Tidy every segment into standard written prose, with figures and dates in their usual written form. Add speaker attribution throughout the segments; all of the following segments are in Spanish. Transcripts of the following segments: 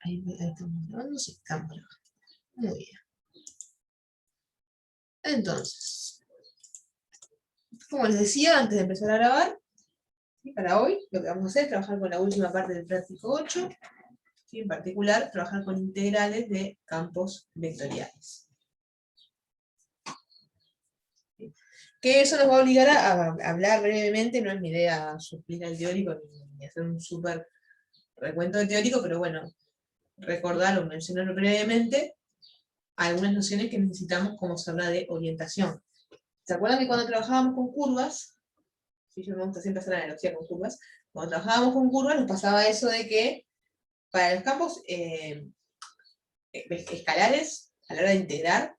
Speaker 1: Ahí estamos grabando, sí, estamos grabando. Muy bien. Entonces, como les decía antes de empezar a grabar, ¿sí? Para hoy lo que vamos a hacer es trabajar con la última parte del práctico 8, ¿sí? En particular, trabajar con integrales de campos vectoriales. ¿Sí? Que eso nos va a obligar a hablar brevemente, no es mi idea suplir al teórico ni hacer un súper recuento de teórico, pero bueno, recordar o mencionarlo brevemente algunas nociones que necesitamos como se habla de orientación. ¿Se acuerdan que cuando trabajábamos con curvas, sí, yo me gusta siempre hacer analogía con curvas, cuando trabajábamos con curvas nos pasaba eso de que para los campos escalares, a la hora de integrar,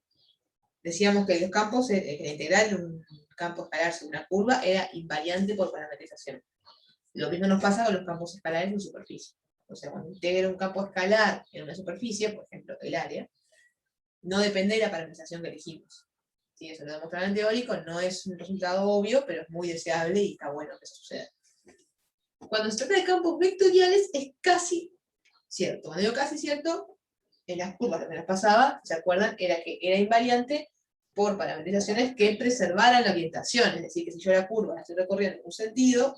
Speaker 1: decíamos que los campos, que la integral de un campo escalar sobre una curva era invariante por parametrización. Lo mismo nos pasa con los campos escalares en superficie. O sea, cuando integro un campo escalar en una superficie, por ejemplo, el área, no depende de la parametrización que elegimos. Sí, eso lo demostraron en teórico, no es un resultado obvio, pero es muy deseable y está bueno que eso suceda. Cuando se trata de campos vectoriales es casi cierto. Cuando digo casi cierto, en las curvas que las pasaba, ¿se acuerdan? Era que era invariante por parametrizaciones que preservaran la orientación. Es decir, que si yo la curva la estoy recorriendo en un sentido,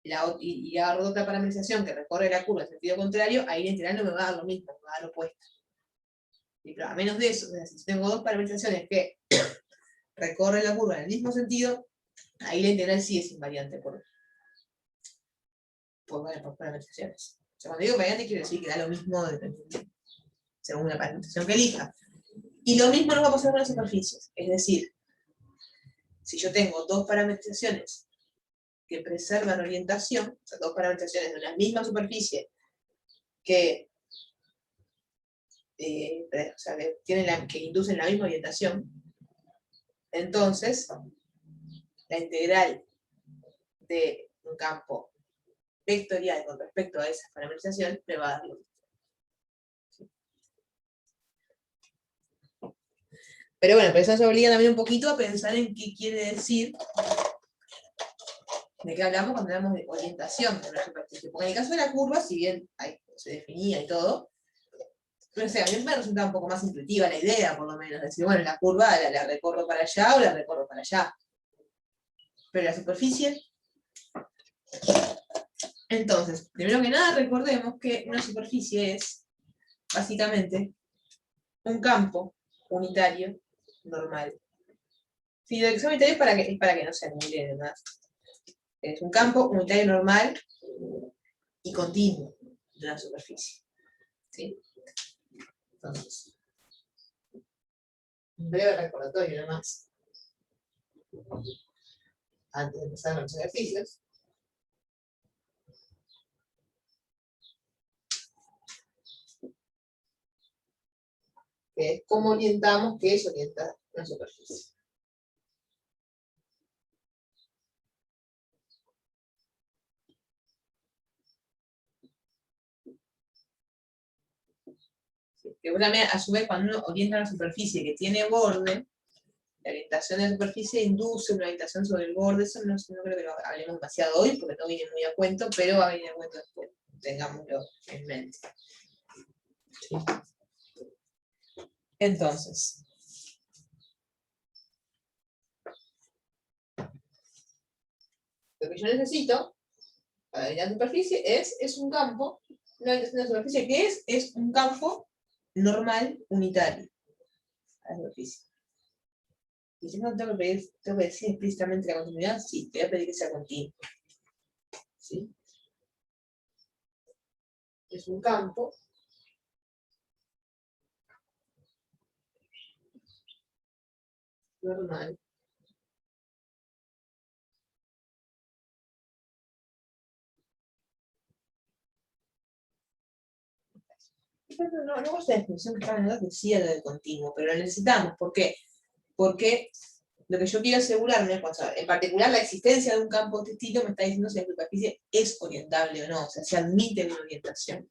Speaker 1: y agarro otra parametrización que recorre la curva en sentido contrario, ahí la integral no me va a dar lo mismo, me va a dar lo opuesto. Y pero a menos de eso, o sea, si tengo dos parametrizaciones que recorren la curva en el mismo sentido, ahí la integral sí es invariante por parametrizaciones. O sea, cuando digo invariante quiero decir que da lo mismo según la parametrización que elija. Y lo mismo nos va a pasar con las superficies. Es decir, si yo tengo dos parametrizaciones que preservan orientación, o sea, dos parametrizaciones de la misma superficie que, o sea, que inducen la misma orientación, entonces la integral de un campo vectorial con respecto a esa parametrización me va a dar lo mismo. Pero bueno, pero eso nos obliga también un poquito a pensar en qué quiere decir, de qué hablamos cuando hablamos de orientación de una superficie. Porque en el caso de la curva, si bien se definía y todo, pero o sea, a mí me resulta un poco más intuitiva la idea, por lo menos. Decir, bueno, la curva la recorro para allá o la recorro para allá. Pero la superficie. Entonces, primero que nada, recordemos que una superficie es, básicamente, un campo unitario normal. Si lo que son unitarios es para que no se anule demás. Es un campo unitario normal y continuo de una superficie. ¿Sí? Entonces, un breve recordatorio nomás. Antes de empezar con los ejercicios. Que es cómo orientamos, qué es orientar una superficie. Que también, a su vez, cuando uno orienta una superficie que tiene borde, la orientación de la superficie induce una orientación sobre el borde. Eso no creo que lo hablemos demasiado hoy, porque no viene muy a cuento, pero va a venir a cuento después. Tengámoslo en mente. ¿Sí? Entonces, lo que yo necesito para orientar la superficie es un campo, una orientación de la superficie que es un campo normal unitario a la superficie. Y si no tengo que decir explícitamente la continuidad, sí, te voy a pedir que sea continuo. ¿Sí? Es un campo normal. No es la definición que estaba en el que decía lo del continuo, pero lo necesitamos. ¿Por qué? Porque lo que yo quiero asegurarme, en particular la existencia de un campo distinto, me está diciendo si la superficie es orientable o no, o sea, si admite una orientación.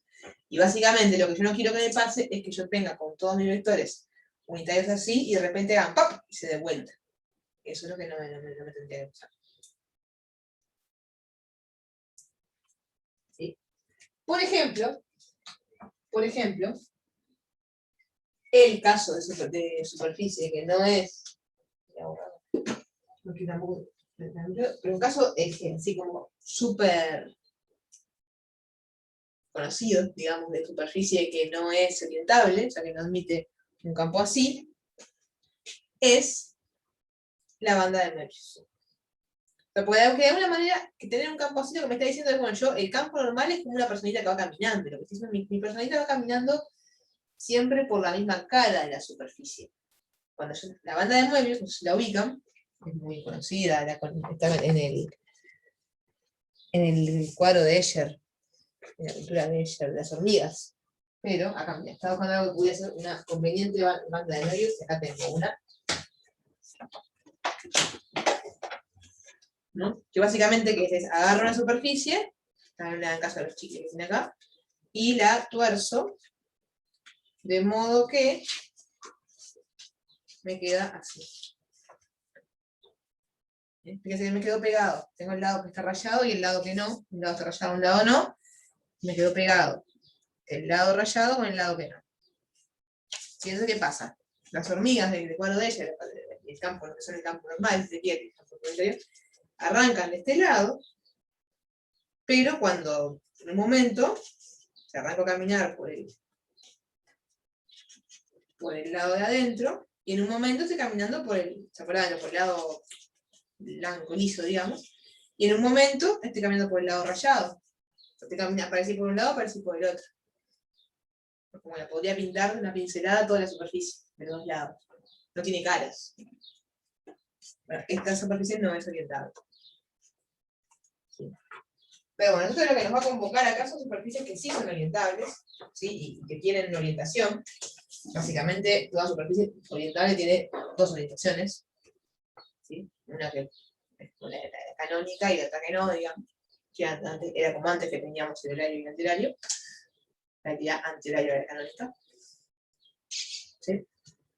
Speaker 1: Y básicamente lo que yo no quiero que me pase es que yo tenga con todos mis vectores unitarios así y de repente hagan ¡pop! Y se dé vuelta. Eso es lo que no me tendría que pasar. ¿Sí? Por ejemplo, por ejemplo, el caso de superficie que no es, porque tampoco, pero un caso así como súper conocido, digamos, de superficie que no es orientable, o sea, que no admite un campo así, es la banda de Möbius. Porque de alguna manera, que tener un campo así, lo que me está diciendo es, bueno, el campo normal es como una personita que va caminando, lo que estoy diciendo, mi personita va caminando siempre por la misma cara de la superficie. La banda de Möbius, no sé si la ubican, es muy conocida, está en el cuadro de Escher, en la pintura de Escher, de las hormigas. Pero acá me estaba buscando algo que pudiera ser una conveniente banda de Möbius, acá tengo una. ¿No? Que básicamente es agarro una superficie, en el caso de los chicles que tiene acá, y la tuerzo, de modo que me queda así. Fíjense que me quedó pegado. Tengo el lado que está rayado y el lado que no. Un lado está rayado, un lado no. Me quedó pegado el lado rayado con el lado que no. ¿Y entonces qué pasa? Las hormigas del cuadro de ella, el campo, lo que son el campo normal, si se quiere, el campo interior, arrancan de este lado, pero cuando en un momento se arranca a caminar por el lado de adentro, y en un momento estoy caminando por el lado blanco, liso, digamos, y en un momento estoy caminando por el lado rayado. Estoy caminando, aparece por un lado, aparece por el otro. Como la podría pintar de una pincelada toda la superficie, de los dos lados. No tiene caras. Bueno, esta superficie no es orientada. Sí. Pero bueno, esto es lo que nos va a convocar acá, son superficies que sí son orientables, ¿sí? Y que tienen orientación. Básicamente, toda superficie orientable tiene dos orientaciones, ¿sí? Una que es la canónica y la otra que no, digamos. Que antes, era como antes que teníamos el horario y el antihorario. La actividad antihorario era canónica. ¿Sí?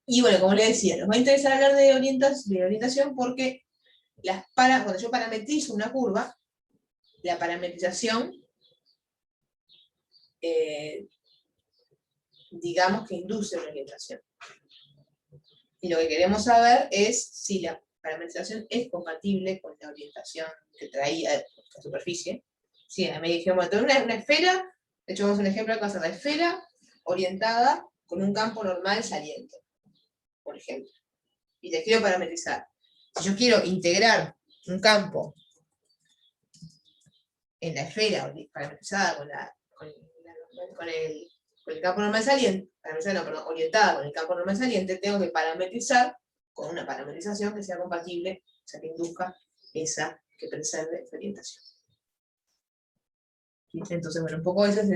Speaker 1: Y bueno, como les decía, nos va a interesar hablar de orientación porque cuando yo parametrizo una curva, la parametrización, digamos que induce una orientación. Y lo que queremos saber es si la parametrización es compatible con la orientación que traía la superficie. Sí, me dijimos, una esfera, de hecho vamos a un ejemplo acá, la esfera orientada con un campo normal saliente, por ejemplo. Y les quiero parametrizar. Si yo quiero integrar un campo en la esfera parametrizada con el campo normal saliente, orientada con el campo normal saliente, tengo que parametrizar con una parametrización que sea compatible, o sea, que induzca esa, que preserve esa orientación. Entonces, bueno, un poco ese es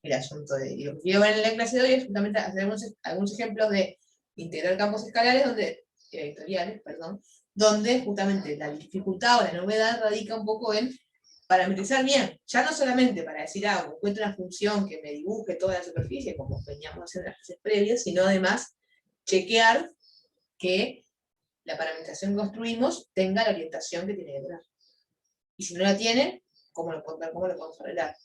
Speaker 1: el asunto de lo que quiero ver en la clase de hoy, es justamente hacer algunos ejemplos de integrar campos escalares vectoriales, donde justamente la dificultad o la novedad radica un poco en parametrizar bien, ya no solamente para decir, encuentro una función que me dibuje toda la superficie, como veníamos haciendo en las clases previas, sino además chequear que la parametrización que construimos tenga la orientación que tiene que tener. Y si no la tiene, ¿cómo lo podemos arreglar?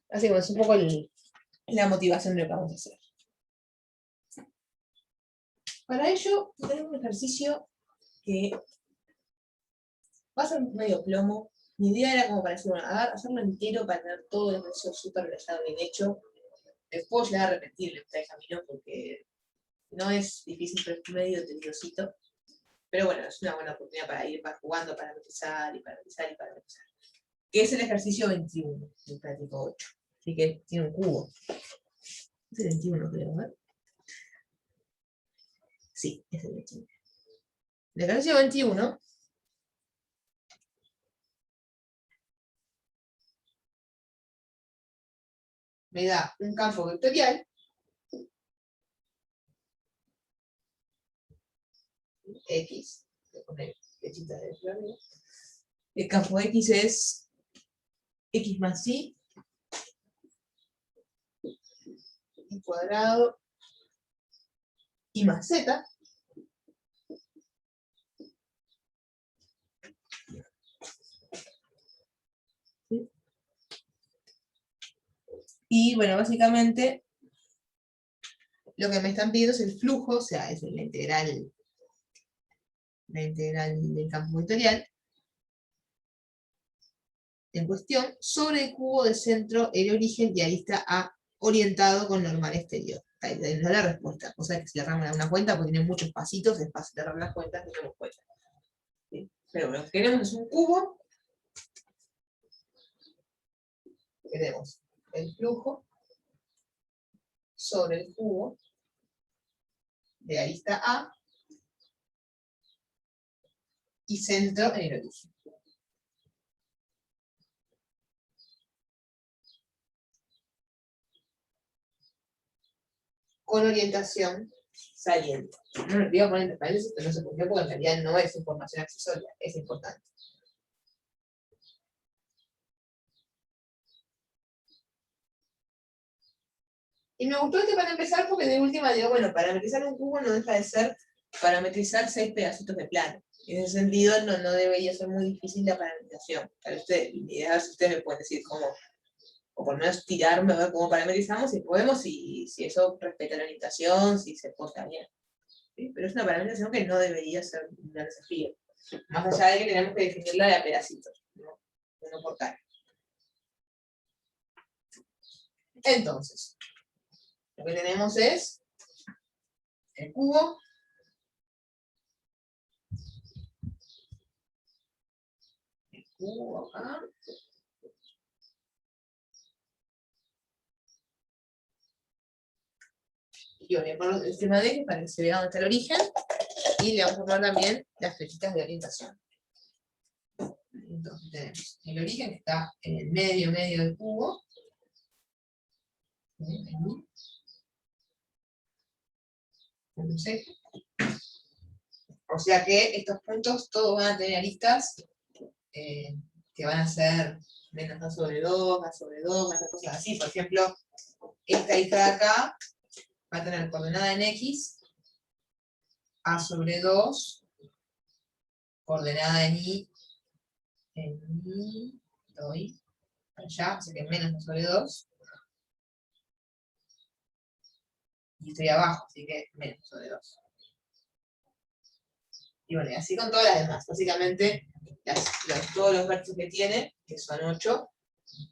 Speaker 1: Así que es un poco la motivación de lo que vamos a hacer. Para ello, tenemos un ejercicio que va a ser medio plomo. Mi idea era como para decir, bueno, hacerlo entero para tener todo el ejercicio súper relajado, bien hecho. Después llegar a repetir el camino porque no es difícil, pero es medio tediosito. Pero bueno, es una buena oportunidad para ir jugando, para parametrizar y parametrizar y parametrizar. Que es el ejercicio 21 del práctico 8. Así que tiene un cubo. Es el 21, creo, ¿ver? Sí, es el 21. El ejercicio 21 me da un campo vectorial X, voy a poner flechita de arriba. El campo X es X más Y cuadrado y más Z. ¿Sí? Y bueno, básicamente lo que me están pidiendo es el flujo, o sea, es la integral del campo vectorial en cuestión sobre el cubo de centro, el origen y arista A orientado con normal exterior. Ahí tenemos la respuesta. O sea que si le erramos una cuenta, porque tiene muchos pasitos, es fácil de errar las cuentas, no tenemos cuenta. ¿Sí? Pero bueno, lo que queremos es un cubo. Queremos el flujo sobre el cubo de arista A y centro en el origen. Con orientación saliente. No me olvido poner entre paréntesis, pero no sé por qué, porque en realidad no es información accesoria, es importante. Y me gustó este para empezar porque de última digo, bueno, parametrizar un cubo no deja de ser parametrizar 6 pedacitos de plano. En ese sentido no debería ser muy difícil la parametrización. Para usted, y a ver si ustedes me pueden decir cómo, o por lo menos tirarme a ver cómo parametrizamos, si podemos, si eso respeta la orientación, si se porta bien. ¿Sí? Pero es una parametrización que no debería ser un gran desafío. Más allá de que tenemos que definirla de a pedacitos, ¿no? Uno por cada. Entonces, lo que tenemos es el cubo acá. Y voy a poner el sistema D para que se vea dónde está el origen. Y le vamos a poner también las flechitas de orientación. Entonces tenemos el origen que está en el medio del cubo. O sea que estos puntos todos van a tener aristas que van a ser menos A sobre 2, A sobre 2, más cosas así. Por ejemplo, esta arista de acá va a tener coordenada en X, A sobre 2, coordenada en Y, doy, allá, o sea que menos A sobre 2. Y estoy abajo, así que menos sobre 2. Y bueno, y así con todas las demás. Básicamente, todos los vértices que tiene, que son 8,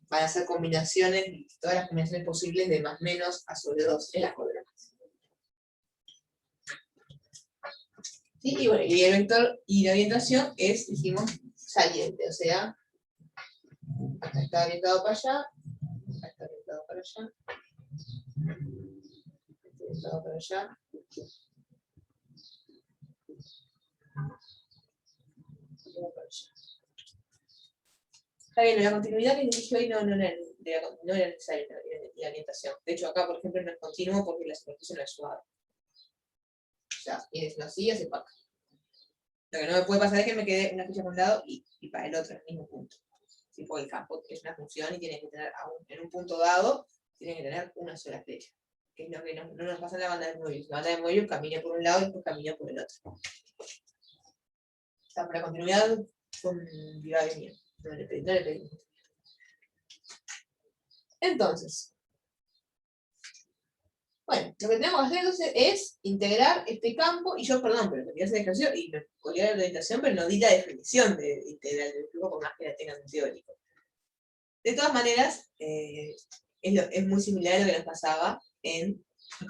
Speaker 1: van a ser combinaciones, todas las combinaciones posibles de más menos A sobre 2 en las coordenadas. ¿Sí? Y bueno, y el vector y la orientación es, dijimos, saliente, o sea, acá está orientado para allá, acá está orientado para allá, está orientado para allá. Está bien, la continuidad que dije hoy no era necesaria la orientación. De hecho, acá, por ejemplo, no es continuo porque la superficie no es suave. O sea, es así, hace para acá. Lo que no me puede pasar es que me quede una flecha por un lado y para el otro, en el mismo punto. ¿Sí? Porque el campo es una función y tiene que tener, en un punto dado, tiene que tener una sola flecha. Que es lo que no nos pasa en la banda de Moebius. La banda de Moebius camina por un lado y después camina por el otro. O sea, para continuidad, con divague no le pedimos. Entonces, bueno, lo que tenemos que hacer entonces es integrar este campo, y yo, perdón, pero me quería hacer ejercicio y me colgué la orientación, pero no di la definición de integral del flujo, por más que la tengan en teórico. De todas maneras, es muy similar a lo que nos pasaba en los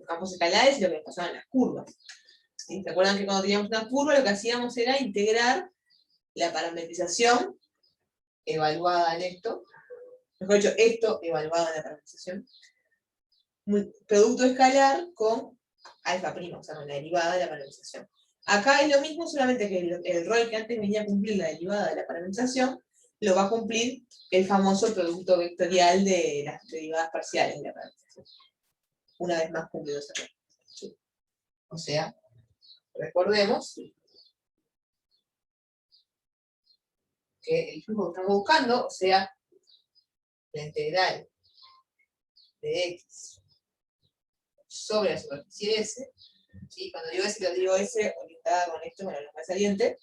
Speaker 1: campos escalares y lo que nos pasaba en las curvas. ¿Sí? ¿Se acuerdan que cuando teníamos una curva lo que hacíamos era integrar la parametrización evaluada en esto, mejor dicho, esto evaluado en la parametrización, producto escalar con alfa prima, o sea, con la derivada de la parametrización. Acá es lo mismo, solamente que el rol que antes venía a cumplir la derivada de la parametrización, lo va a cumplir el famoso producto vectorial de las derivadas parciales de la parametrización. Una vez más cumplido ese rol. ¿Sí? O sea, recordemos que el flujo que estamos buscando, o sea, la integral de x sobre la superficie S, ¿sí? Cuando digo S, lo digo S orientada con esto, bueno, lo más saliente,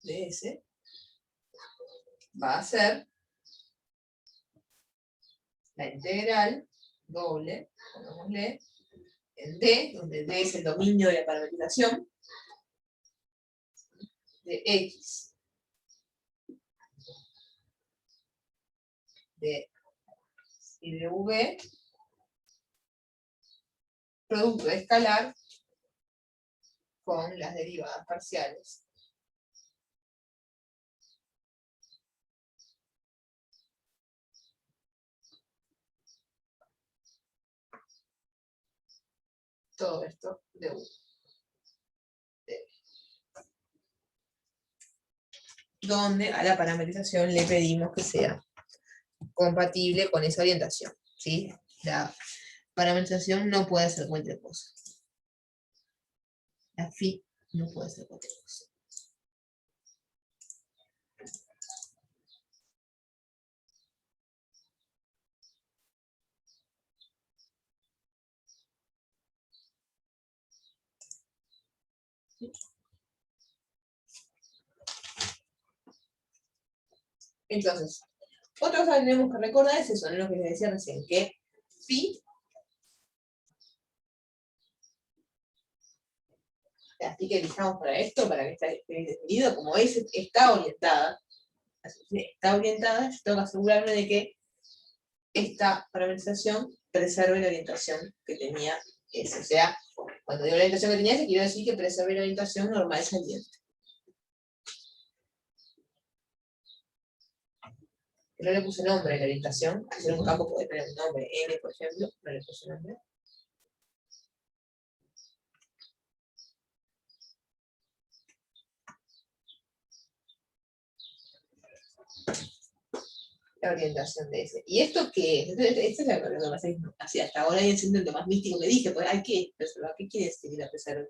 Speaker 1: de S, va a ser la integral doble, pongámosle, en D, donde D es el dominio de la parametrización, de X, de y de V, producto escalar con las derivadas parciales. Todo esto de U. Donde a la parametrización le pedimos que sea compatible con esa orientación, ¿sí? La parametrización no puede ser cualquier cosa. La phi no puede ser cualquier cosa. ¿Sí? Entonces, otra cosa que tenemos que recordar es eso, ¿no? Lo que les decía recién, que phi, así que elijamos para esto, para que esté bien definido, como es, está orientada, yo tengo que asegurarme de que esta parametrización preserve la orientación que tenía ese. O sea, cuando digo la orientación que tenía ese, quiero decir que preserve la orientación normal saliente. No le puse nombre a la orientación, así en un campo puede tener un nombre, N por ejemplo, no le puse nombre. La orientación de ese. ¿Y esto qué es? Esto es lo que más así hasta ahora y siendo lo más místico que dije, pues hay que preservar. ¿Qué quiere decir la preservar?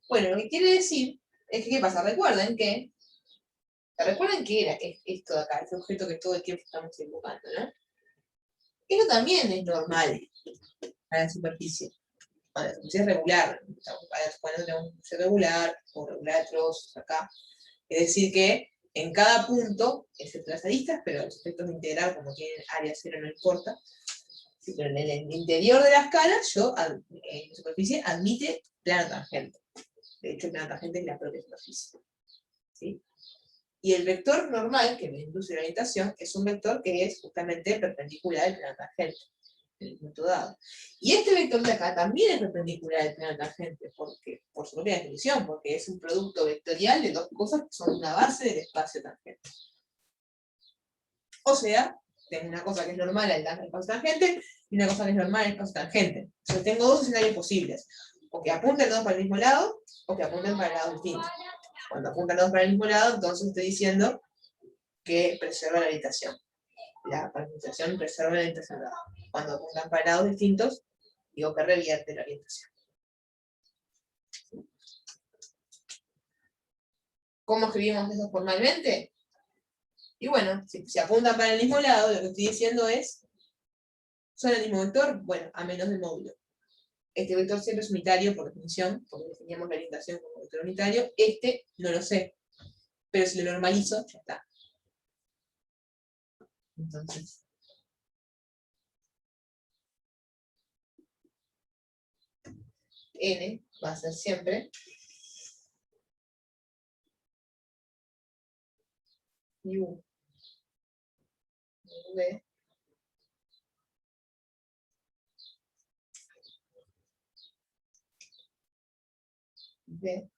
Speaker 1: Bueno, lo que quiere decir es que, ¿qué pasa? Recuerden que era esto de acá, este objeto que todo el tiempo estamos invocando, ¿no? Esto también es normal a la superficie. A la superficie es regular. Cuando tenemos una superficie regular, o regular de trozos acá. Es decir que en cada punto, excepto las aristas, pero los efectos de integral, como tienen área cero, no importa. Sí, pero en el interior de la escala, en la superficie admite plano tangente. De hecho, el plano tangente es la propia superficie. ¿Sí? Y el vector normal, que me induce la orientación, es un vector que es justamente perpendicular al plano tangente, en el punto dado. Y este vector de acá también es perpendicular al plano tangente, porque, por su propia definición, porque es un producto vectorial de dos cosas que son una base del espacio tangente. O sea, tengo una cosa que es normal al espacio tangente y una cosa que es normal al espacio tangente. Entonces tengo dos escenarios posibles. O que apunten todos para el mismo lado, o que apunten para lados distintos. Cuando apuntan todos para el mismo lado, entonces estoy diciendo que preserva la orientación. La parametrización preserva la orientación dada. Cuando apuntan para lados distintos, digo que revierte la orientación. ¿Cómo escribimos eso formalmente? Y bueno, si apuntan para el mismo lado, lo que estoy diciendo es, ¿son el mismo vector? Bueno, a menos del módulo. Este vector siempre es unitario por definición, porque definíamos la orientación como vector unitario. Este no lo sé, pero si lo normalizo, ya está. Entonces, N va a ser siempre U V V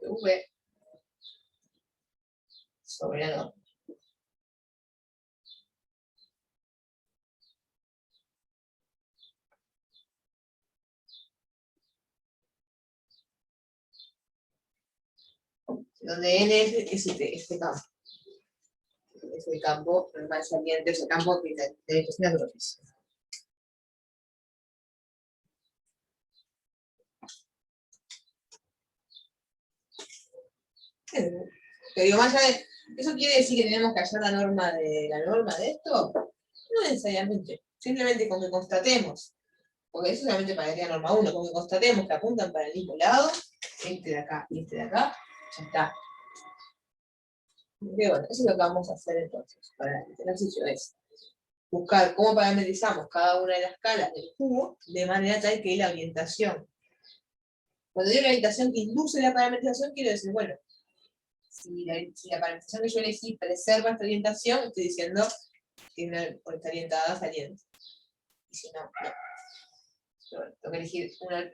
Speaker 1: V sobre la norma. Donde N es este campo. Es el campo normal saliente, es el campo de la superficie. Pero digo, más allá de, ¿eso quiere decir que tenemos que hallar la norma de esto? No necesariamente. Simplemente con que constatemos, porque eso solamente para la norma 1, con que constatemos que apuntan para el mismo lado, este de acá y este de acá, ya está. Porque bueno, eso es lo que vamos a hacer entonces. Para el ejercicio es buscar cómo parametrizamos cada una de las caras del cubo de manera tal que la orientación. Cuando digo la orientación que induce la parametrización, quiero decir, bueno, si la parametrización que yo elegí preserva esta orientación, estoy diciendo que está orientada saliente. Y si no, no. Bueno, tengo que elegir una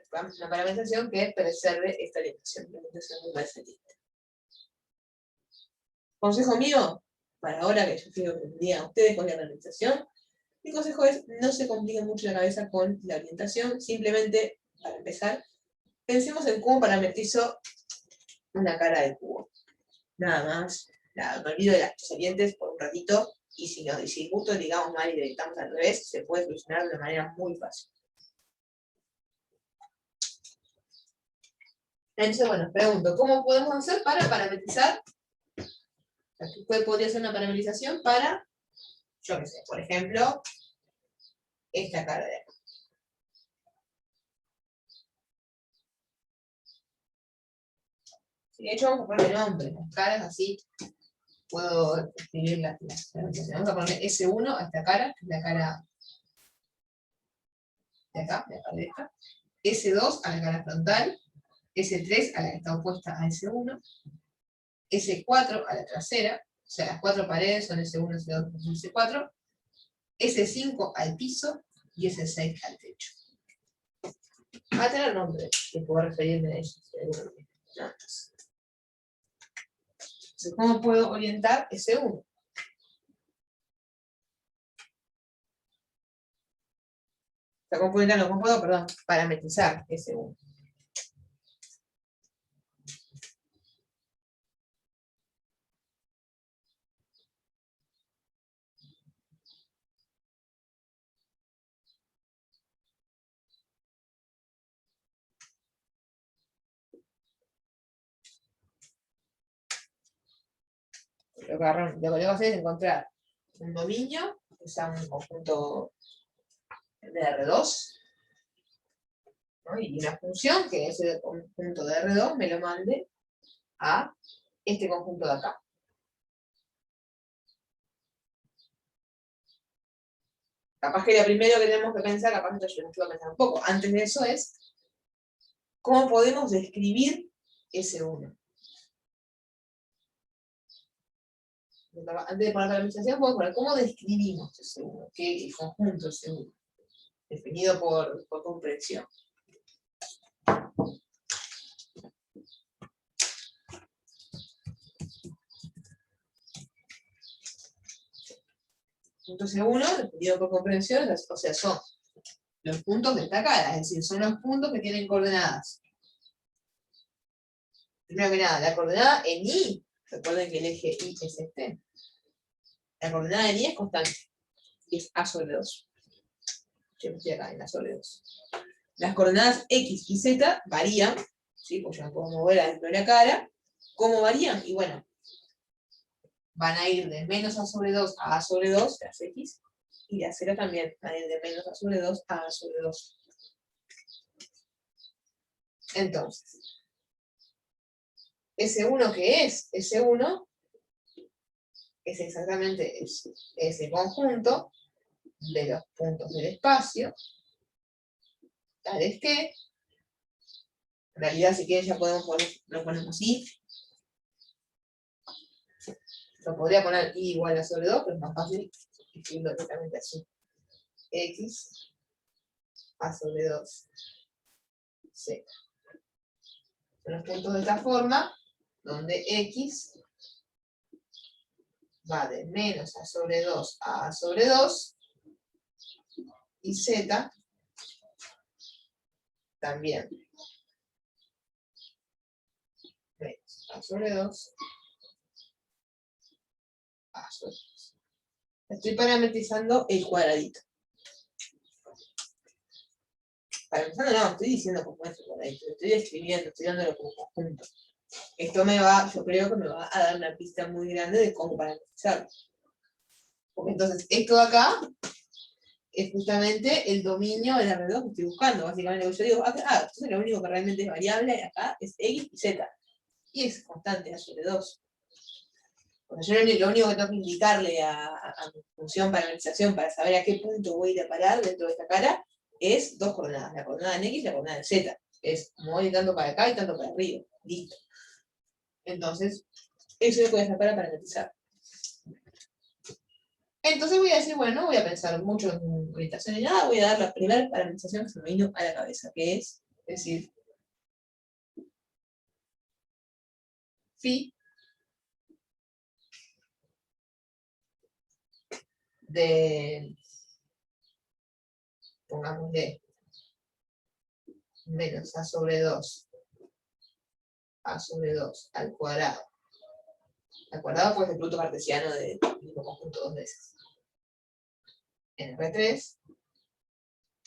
Speaker 1: parametrización que preserve esta orientación. La orientación no va saliente. Consejo mío, para ahora que yo quiero que me digan ustedes con la parametrización, mi consejo es no se compliquen mucho la cabeza con la orientación, simplemente, para empezar, pensemos en cómo parametrizo una cara de cubo. Nada más, me olvido de las salientes por un ratito, y si justo digamos mal y le dictamos al revés, se puede solucionar de una manera muy fácil. Entonces, bueno, pregunto, ¿cómo podemos hacer para parametrizar? ¿Cuál podría ser una parametrización para, yo qué sé, por ejemplo, esta cara de acá? De hecho, vamos a ponerle nombre, las caras así, puedo escribir las parametrizaciones. Vamos a poner S1 a esta cara, que es la cara de acá, de esta. S2 a la cara frontal, S3 a la que está opuesta a S1, S4 a la trasera, o sea, las cuatro paredes son S1, S2, S4, S5 al piso y S6 al techo. Va a tener nombre, que puedo referirme a ellos. Entonces, ¿cómo puedo orientar S1? ¿Cómo puedo parametrizar S1? Lo que tengo que hacer es encontrar un dominio, que sea un conjunto de R2, ¿no? Y una función que ese conjunto de R2 me lo mande a este conjunto de acá. Capaz que lo primero que tenemos que pensar, capaz que yo tengo que pensar un poco, antes de eso es, ¿cómo podemos describir S1? Antes de poner la parametrización, podemos poner cómo describimos S1, qué conjunto S1, definido por comprensión. Punto S1, definido por comprensión, o sea, son los puntos de esta cara, es decir, son los puntos que tienen coordenadas. Primero que nada, la coordenada en Y, recuerden que el eje Y es este. La coordenada en Y es constante, y es A sobre 2. Yo estoy acá en A sobre 2. Las coordenadas X y Z varían, ¿sí? Pues yo me puedo mover adentro de la cara. ¿Cómo varían? Y bueno, van a ir de menos A sobre 2 a A sobre 2, las X, y las 0 también van a ir de menos A sobre 2 a A sobre 2. Entonces, S1, ¿qué es? S1 es exactamente ese conjunto de los puntos del espacio, tales que, en realidad si quieren ya podemos lo ponemos así. Lo podría poner I igual a sobre 2, pero es más fácil escribirlo directamente así. X A sobre 2 Z. Son los puntos de esta forma, donde X va de menos A sobre 2 a A sobre 2, y Z también menos A sobre 2 A sobre 2. Estoy parametrizando el cuadradito. Parametrizando no, estoy diciendo como es el cuadradito, estoy escribiendo, estoy dándolo como conjunto. Esto yo creo que me va a dar una pista muy grande de cómo parametrizarlo. Porque entonces, esto de acá es justamente el dominio del R2 que estoy buscando. Básicamente, yo digo, entonces lo único que realmente es variable acá es X y Z. Y es constante A sobre 2. O sea, yo lo único que tengo que indicarle a mi función parametrización para saber a qué punto voy a ir a parar dentro de esta cara es dos coordenadas, la coordenada en X y la coordenada en Z. Es mover tanto para acá y tanto para arriba. Listo. Entonces, eso lo puedes hacer para parametrizar. Entonces voy a decir, bueno, no voy a pensar mucho en orientación ni nada, voy a dar la primera parametrización que se me vino a la cabeza, que es decir, phi de, pongámosle, menos a sobre 2 al cuadrado. Al cuadrado pues el producto cartesiano del mismo conjunto dos veces. En R3,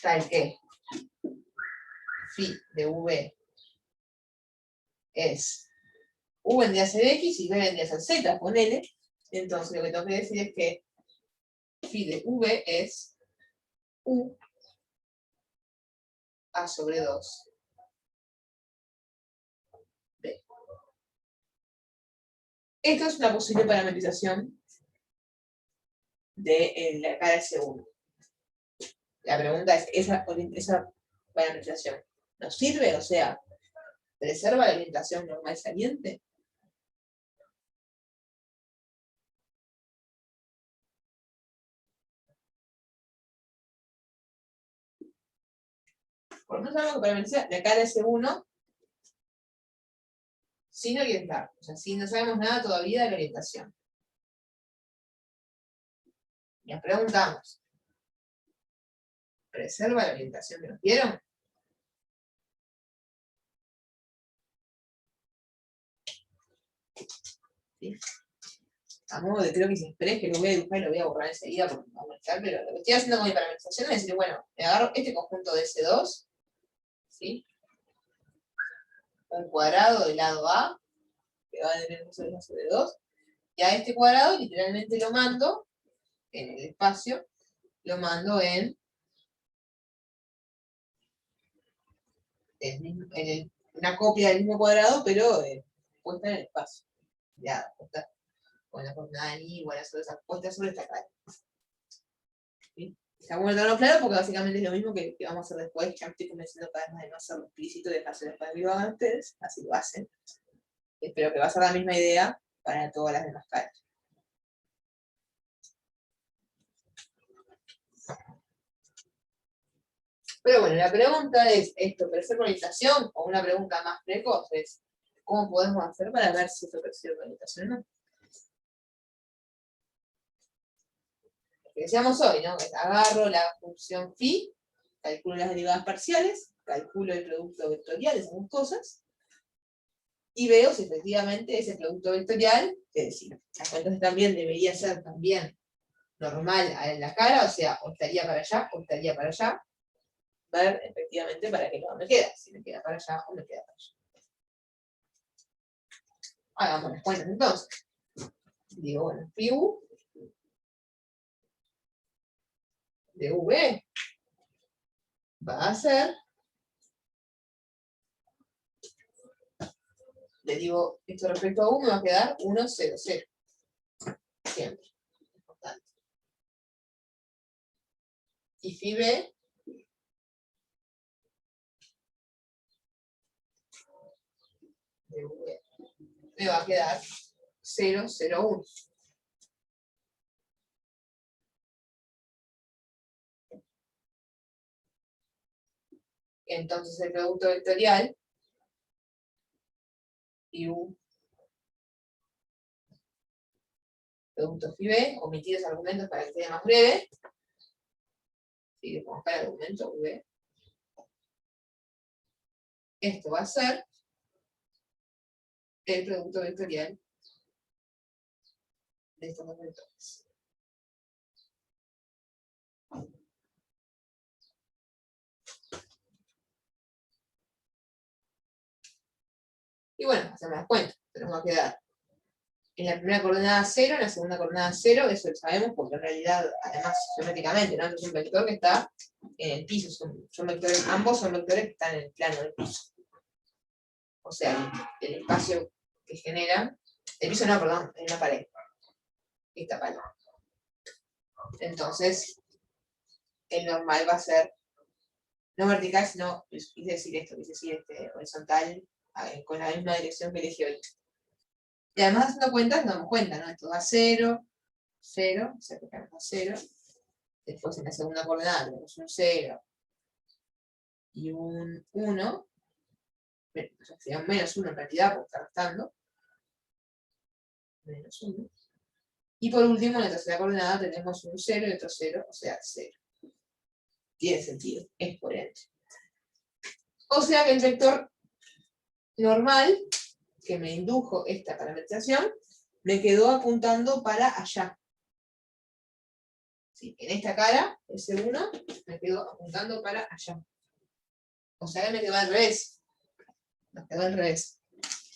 Speaker 1: tal que phi de V es U vendría a ser X y V vendría a ser Z, ponele. Entonces lo que tengo que decir es que phi de V es U a sobre 2 B. Esto es una posible parametrización de la cara S1. La pregunta es, ¿esa parametrización nos sirve? O sea, ¿preserva la orientación normal saliente? Por no sabemos que parametrizar la cara S1 sin orientar. O sea, si no sabemos nada todavía de la orientación. Nos preguntamos, ¿preserva la orientación que nos dieron? ¿Sí? A modo de creo que se express, que lo voy a dibujar y lo voy a borrar enseguida porque no va a molestar, pero lo que estoy haciendo con mi parametrización es decir, bueno, me agarro este conjunto de S2, ¿sí? Un cuadrado del lado A, que va a tener un sobre 2, y a este cuadrado literalmente lo mando en el espacio, lo mando en una copia del mismo cuadrado, pero puesta en el espacio. Ya, puesta con la coordenada igual sobre esa puesta sobre esta cara. ¿Sí? Está bueno tenerlo claro porque básicamente es lo mismo que vamos a hacer después, que estoy convenciendo cada vez más de no hacerlo explícito y dejárselo para que lo hagan ustedes, así lo hacen. Espero que va a ser la misma idea para todas las demás caras. Pero bueno, la pregunta es, ¿esto preserva orientación? O una pregunta más precoz es, ¿cómo podemos hacer para ver si esto preserva orientación o no? Lo que decíamos hoy, ¿no? Es agarro la función phi, calculo las derivadas parciales, calculo el producto vectorial, esas dos cosas, y veo si efectivamente ese producto vectorial, que decir, las cuentas también debería ser también normal en la cara, o sea, o estaría para allá, o estaría para allá, ver efectivamente para qué lado me queda, si me queda para allá o me queda para allá. Hagamos las cuentas entonces. Digo, bueno, phi u de v va a ser, le digo, esto respecto a u me va a quedar 1, 0, 0. Siempre. Importante. Y phi b de v me va a quedar 0, 0, 1. Entonces el producto vectorial y u producto phi b, omitidos argumentos para que sea más breve. Y le pongo acá el argumento v. Esto va a ser el producto vectorial de estos dos vectores. Y bueno, hacemos las cuentas. Tenemos que quedar en la primera coordenada 0, en la segunda coordenada 0, eso lo sabemos porque en realidad, además, geométricamente, ¿no? Es un vector que está en el piso, son vectores, ambos son vectores que están en el plano del piso. O sea, el espacio que generan, el piso no, perdón, en una pared. esta palabra. Entonces, el normal va a ser, no vertical, sino, quise decir esto, quise decir horizontal, con la misma dirección que elegí hoy. Y además haciendo cuentas, nos damos cuenta, ¿no? Esto da 0, 0, o sea que acá da 0. Después en la segunda coordenada tenemos un 0 y un 1. O sea, sería un menos 1 en realidad, porque está restando. Menos 1. Y por último, en la tercera coordenada tenemos un 0 y otro 0, o sea, 0. Tiene sentido, es coherente. O sea que el vector normal, que me indujo esta parametrización, me quedó apuntando para allá. ¿Sí? En esta cara, ese 1, me quedó apuntando para allá. O sea que me quedó al revés. Nos quedó al revés.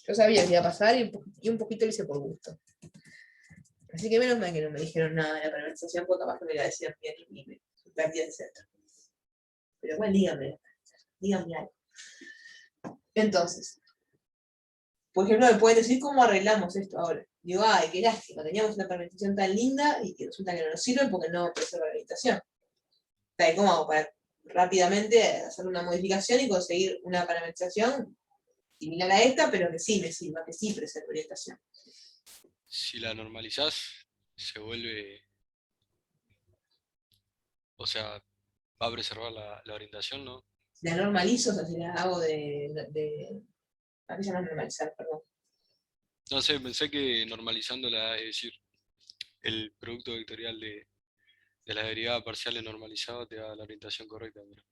Speaker 1: Yo sabía que iba a pasar y un poquito lo hice por gusto. Así que menos mal que no me dijeron nada de la parametrización, porque capaz que me la decían bien y me perdí el centro. Pero bueno, díganme algo. Entonces, por ejemplo, me pueden decir cómo arreglamos esto ahora. Digo, ay, qué lástima, teníamos una parametrización tan linda y que resulta que no nos sirve porque no preserva la habitación. ¿Cómo hago para rápidamente hacer una modificación y conseguir una parametrización similar a esta, pero que sí me sirva, que sí preserve orientación?
Speaker 2: Si la normalizás, se vuelve, o sea, va a preservar la orientación, ¿no?
Speaker 1: Si la normalizo, o sea, si la hago ¿a qué se llama normalizar? Perdón.
Speaker 2: No sé, pensé que normalizándola, es decir, el producto vectorial de la derivada parcial normalizada te da la orientación correcta. Pero,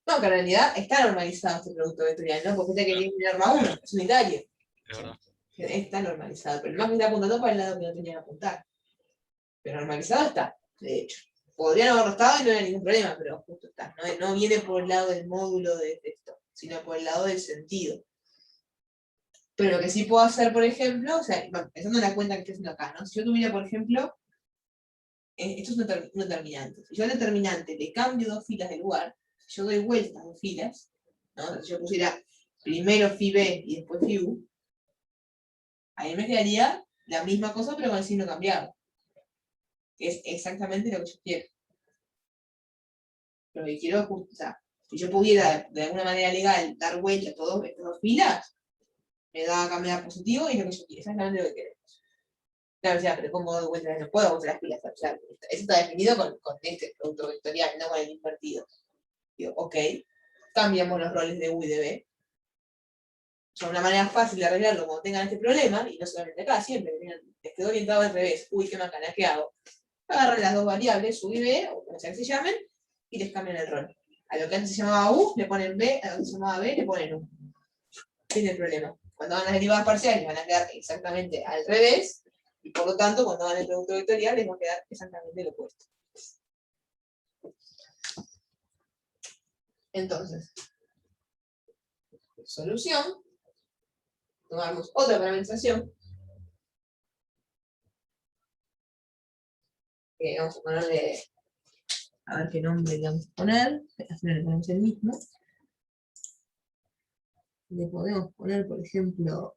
Speaker 1: No, que en realidad está normalizado este producto vectorial, ¿no? Porque este quería ir norma 1, es unitario.
Speaker 2: es verdad.
Speaker 1: Está normalizado, pero el más que está apuntando para el lado que no tenía que apuntar. Pero normalizado está, de hecho. Podrían haberlo estado y no había ningún problema, pero justo está. No viene por el lado del módulo de texto, sino por el lado del sentido. Pero lo que sí puedo hacer, por ejemplo, o sea, pensando en la cuenta que estoy haciendo acá, ¿no? Si yo tuviera, por ejemplo, esto es un determinante. Si yo al determinante le cambio 2 filas de lugar, si yo doy vuelta a 2 filas, ¿no? Si yo pusiera primero phi b y después phi u, ahí me quedaría la misma cosa pero con el signo cambiado. Que es exactamente lo que yo quiero. Lo que quiero es, o sea, si yo pudiera de alguna manera legal dar vuelta a todas estas 2 filas, me da a cambiar positivo y es lo que yo quiero, exactamente lo que queremos. Claro, o sea, pero ¿cómo doy vueltas? No puedo usar las filas. O sea, eso está definido con este producto vectorial, no con el invertido. Digo, ok, cambiamos los roles de U y de B. O sea, una manera fácil de arreglarlo cuando tengan este problema, y no solamente acá, siempre, les quedó orientado al revés. Uy, qué macana, ¿qué hago? Agarran las dos variables, U y B, o como sea que se llamen, y les cambian el rol. A lo que antes se llamaba U, le ponen B, a lo que se llamaba B, le ponen U. Fin del problema. Cuando van las derivadas parciales van a quedar exactamente al revés, y por lo tanto, cuando van el producto vectorial, les va a quedar exactamente lo opuesto. Entonces, solución, tomamos otra parametrización, que vamos a ponerle, a ver qué nombre le vamos a poner, al final le ponemos el mismo. Le podemos poner, por ejemplo,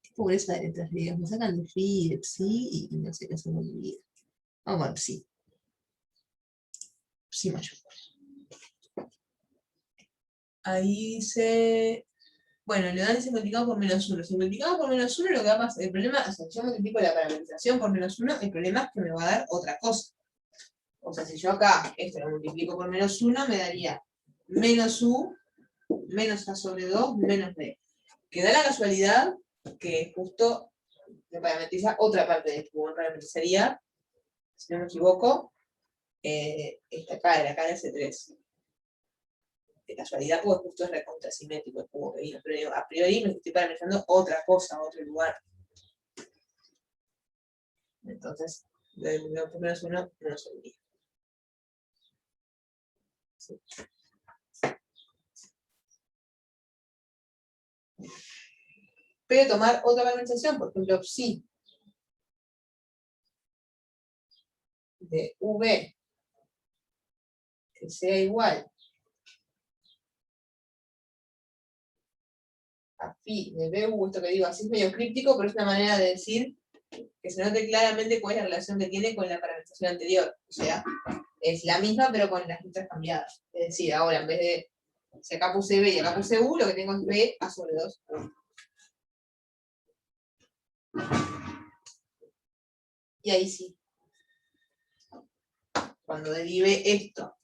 Speaker 1: qué pobreza de letras griegas, me sacan de phi, de psi, y no sé qué hacer con mi vida. Vamos a ver psi. Psi mayor. Ahí dice, bueno, le dan ese multiplicado por menos 1. Si multiplicado por menos 1, lo que va a pasar, el problema, o sea, si yo multiplico la parametrización por menos 1, el problema es que me va a dar otra cosa. O sea, si yo acá esto lo multiplico por menos 1, me daría menos u, menos a sobre 2, menos b. Que da la casualidad que justo me parametriza otra parte de esto. Me parametrizaría, si no me equivoco, esta acá, la cara S3. De casualidad, porque justo es recontrasimétrico, es como que vino, pero a priori me estoy parametrizando otra cosa, otro lugar. Entonces, del menos 1 no nos serviría. Sí. Pero tomar otra parametrización, por ejemplo, psi de v que sea igual a phi de BU, esto que digo así es medio críptico, pero es una manera de decir que se note claramente cuál es la relación que tiene con la parametrización anterior. O sea, es la misma pero con las letras cambiadas. Es decir, ahora en vez de, si acá puse B y acá puse U, lo que tengo es B a sobre 2. Y ahí sí. Cuando derive esto,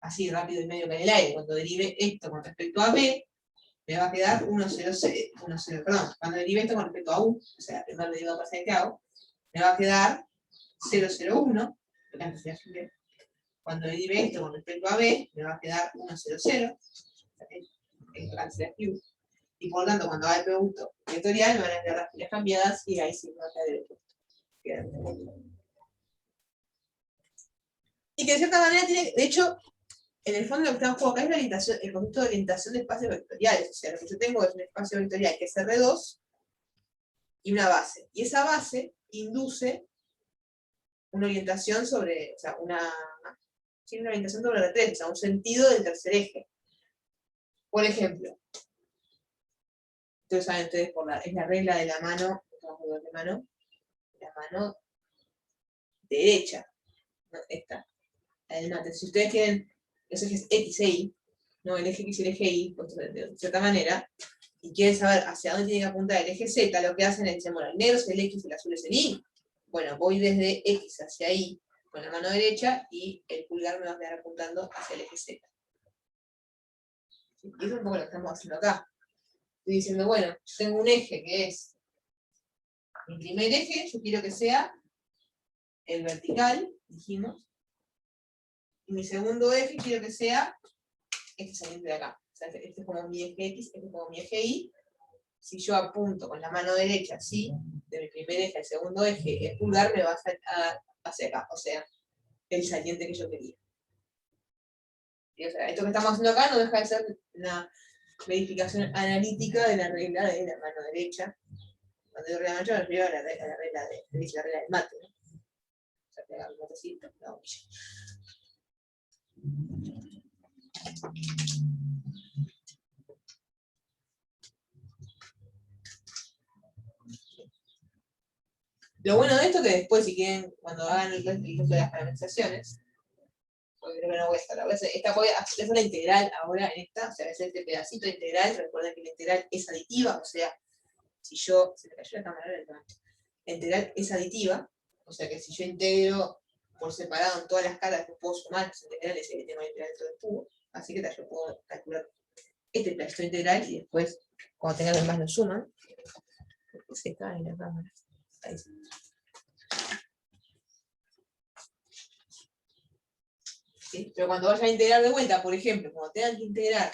Speaker 1: así rápido y medio que en el aire, cuando derive esto con respecto a B, me va a quedar 1, 0, 0, perdón, cuando derive esto con respecto a U, o sea, el primer derivado parcial que hago, me va a quedar 0, 0, 1, cuando derive esto con respecto a B, me va a quedar 1, 0, 0, y por lo tanto, cuando haga el producto vectorial, me van a quedar las filas cambiadas, y ahí sí me va a quedar el producto. Y que de cierta manera tiene, de hecho, en el fondo lo que estamos jugando acá es la orientación, el concepto de orientación de espacios vectoriales. O sea, lo que yo tengo es un espacio vectorial que es R2 y una base. Y esa base induce una orientación sobre, o sea, una orientación sobre R3, o sea, un sentido del tercer eje. Por ejemplo, ustedes saben, es la regla de la mano derecha, ¿no? Esta, la del mate. Si ustedes quieren los ejes X e Y, ¿no? El eje X y el eje Y, pues, de cierta manera, y quieren saber hacia dónde tiene que apuntar el eje Z, lo que hacen es decir, bueno, el negro es el X y el azul es el Y. Bueno, voy desde X hacia Y con la mano derecha y el pulgar me va a quedar apuntando hacia el eje Z. Y eso es un poco lo que estamos haciendo acá. Estoy diciendo, bueno, yo tengo un eje que es mi primer eje, yo quiero que sea el vertical, dijimos, y mi segundo eje quiero que sea este saliente de acá. O sea, este es como mi eje X, este es como mi eje Y. Si yo apunto con la mano derecha, así, de mi primer eje al segundo eje, el pulgar me va a dar hacia acá, o sea, el saliente que yo quería. Y, o sea, esto que estamos haciendo acá no deja de ser una verificación analítica de la regla de la mano derecha. Cuando digo regla de la mano derecha, me refiero a la regla del mate, ¿no? O sea, pegar el matecito, la orilla. Lo bueno de esto es que después, si quieren, cuando hagan el resto de las parametrizaciones, porque creo que no voy a estar, voy a hacer la integral ahora en esta, o sea, voy a hacer este pedacito de integral. Recuerden que la integral es aditiva, o sea, si yo, se me cayó la cámara, la integral es aditiva, o sea que si yo integro por separado en todas las caras que puedo sumar las integrales, y que tengo la integral de todo el cubo, así que yo puedo calcular este pedacito integral y después, cuando tengan los más lo suman. Se cae la cámara. Ahí sí. ¿Sí? Pero cuando vayan a integrar de vuelta, por ejemplo, cuando tengan que integrar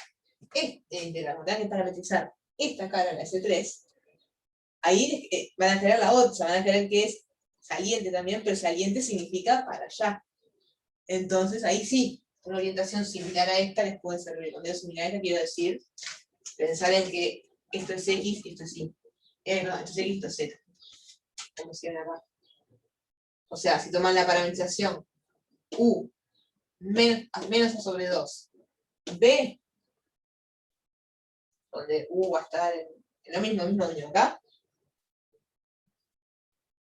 Speaker 1: cuando tengan que parametrizar esta cara, la S3, ahí van a crear la otra, van a creer que es saliente también, pero saliente significa para allá. Entonces ahí sí, una orientación similar a esta les puede servir. Cuando digo similar a esta quiero decir, pensar en que esto es X y esto es Y. No, esto es X y esto es Z. Como si era acá. O sea, si toman la parametrización U menos A sobre 2, B, donde U va a estar en lo mismo que acá,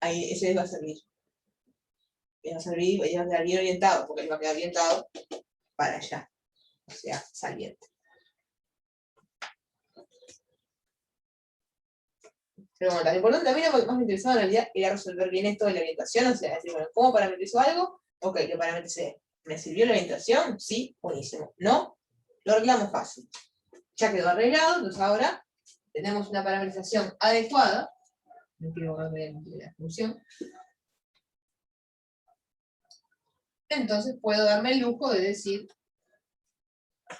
Speaker 1: ahí ese les va a servir. Les va a servir, les va a quedar bien orientado, porque les va a quedar orientado para allá. O sea, saliente. Pero bueno, lo importante también, lo que más me interesaba en realidad era resolver bien esto de la orientación, o sea, decir, bueno, ¿cómo parametrizo algo? Ok, lo parametricé. ¿Me sirvió la orientación? Sí, buenísimo. ¿No? Lo arreglamos fácil. Ya quedó arreglado, entonces ahora tenemos una parametrización adecuada. No quiero borrar la función. Entonces puedo darme el lujo de decir,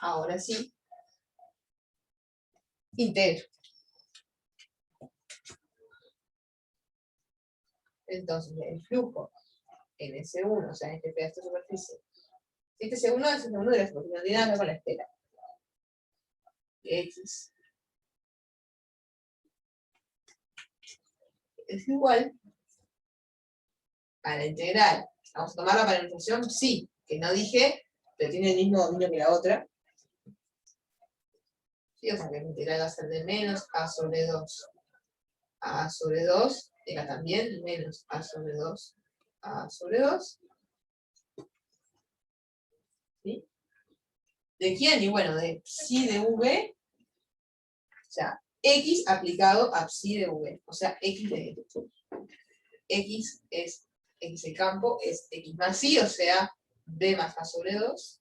Speaker 1: ahora sí, integro. Entonces el flujo en S1, o sea, en este pedazo de superficie. Este segundo es el segundo de la superficie, no tiene nada que ver con la esfera. X es igual a la integral. Vamos a tomar la parametrización, sí, que no dije, pero tiene el mismo dominio que la otra. ¿Sí? O sea que la integral va a ser de menos a sobre 2 a sobre 2, y acá también menos a sobre 2 a sobre 2. ¿Sí? ¿De quién? Y bueno, de psi de v, o sea, x aplicado a psi de v, o sea, x de x es x el campo, es x más psi, o sea, b más a sobre 2.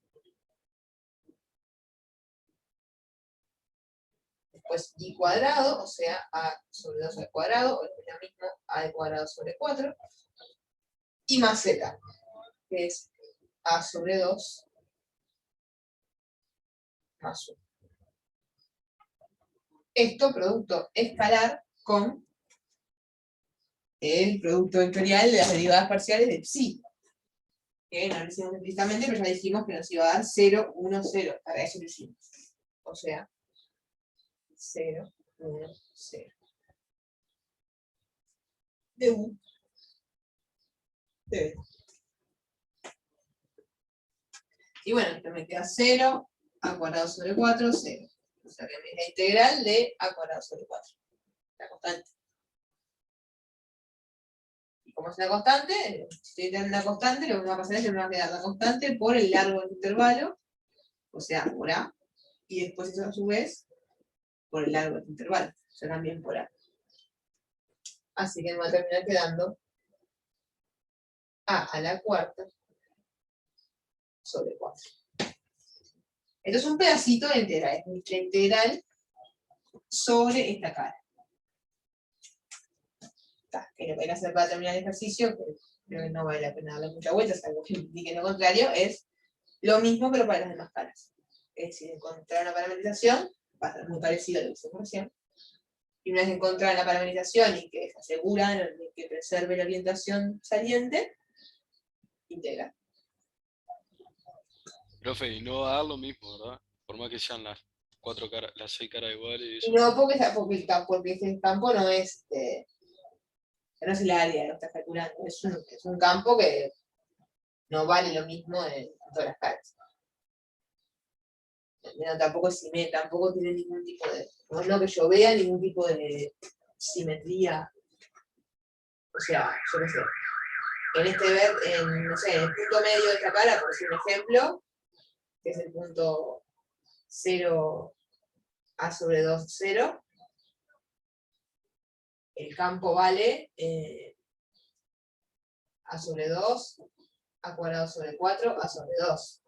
Speaker 1: Después y cuadrado, o sea, a sobre 2 al cuadrado, o es lo mismo, a al cuadrado sobre 4. Y más z, que es a sobre 2 más 1. Esto producto escalar con el producto vectorial de las derivadas parciales de psi. Que no lo hicimos explícitamente, pero ya dijimos que nos iba a dar 0, 1, 0. Para eso lo hicimos. O sea, 0, 1, 0. De u. De b. Y bueno, esto me queda 0, a cuadrado sobre 4, 0. O sea que es la integral de a cuadrado sobre 4. La constante. Y como es una constante, si estoy teniendo una constante, lo que me va a pasar es que me va a quedar la constante por el largo del intervalo, o sea, por a, y después eso a su vez por el largo del intervalo, o sea, también por a. Así que me va a terminar quedando a la cuarta sobre 4. Esto es un pedacito de integral, es la integral sobre esta cara. Que lo que hay que hacer para terminar el ejercicio, que creo que no vale la pena darle mucha vuelta, salvo que indique lo contrario, es lo mismo pero para las demás caras. Es decir, encontrar una parametrización, va a ser muy parecido a lo que hicimos recién. Y una vez encontrar la parametrización y que se asegura de que preserve la orientación saliente, integral.
Speaker 2: Profe, y no va a dar lo mismo, ¿verdad? Por más que sean las 6 caras iguales y eso.
Speaker 1: No, porque ese campo no es, no es el área de lo que está calculando, es un campo que no vale lo mismo en todas las caras. No, tampoco tiene ningún tipo de, no que yo vea ningún tipo de simetría. O sea, yo qué sé, no sé, en el punto medio de esta cara, por decir un ejemplo, que es el punto 0 a sobre 2, 0, el campo vale a sobre 2, a cuadrado sobre 4, a sobre 2.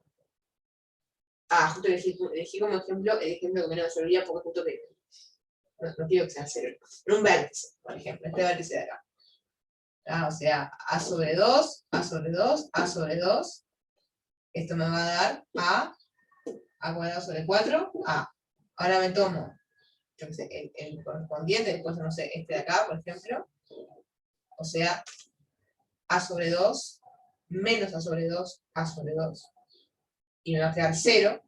Speaker 1: Justo elegí como ejemplo el ejemplo que menos me servía porque justo que no quiero que sea 0. En un vértice, por ejemplo, este vértice de acá. O sea, a sobre 2, a sobre 2, a sobre 2. Esto me va a dar a cuadrado sobre 4, a. Ahora me tomo, yo qué sé, el correspondiente, después no sé, este de acá, por ejemplo. O sea, a sobre 2, menos a sobre 2, a sobre 2. Y me va a quedar 0,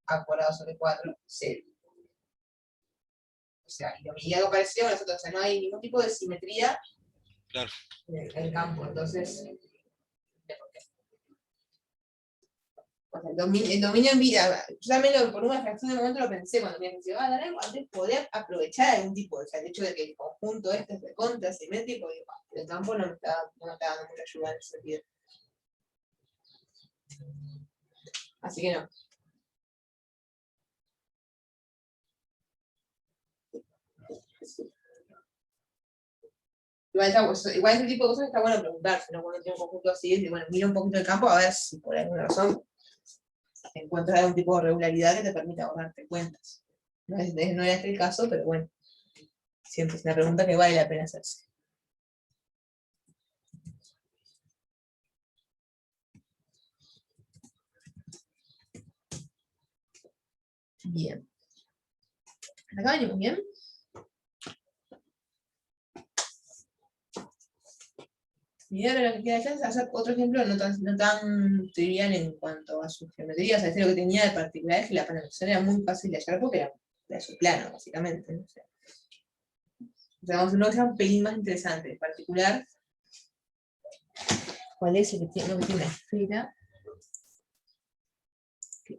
Speaker 1: a cuadrado sobre 4, 0. O sea, y lo que algo parecido a nosotros, o sea, no hay ningún tipo de simetría
Speaker 2: Claro.
Speaker 1: en el campo, entonces, el dominio en vida, yo también por una fracción de momento lo pensé cuando me decía, dar algo antes poder aprovechar algún tipo, o sea, el hecho de que el conjunto este es de contra simétrico, el campo no me está dando mucha ayuda en ese sentido. Así que no. Igual ese tipo de cosas está bueno preguntarse, ¿no? Cuando tiene un conjunto así, es de, bueno, mira un poquito el campo a ver si por alguna razón encuentras algún tipo de regularidad que te permita ahorrarte cuentas. No es este el caso, pero bueno, siempre es una pregunta que vale la pena hacerse. Bien. ¿Acá venimos bien? Y ahora lo que queda acá es hacer otro ejemplo no tan trivial en cuanto a su geometría. O sea, lo que tenía de particular es que la parametrización era muy fácil de hallar porque era de su plano, básicamente. ¿No? O sea, vamos a uno que sea un pelín más interesante. En particular, ¿cuál es el que tiene una esfera?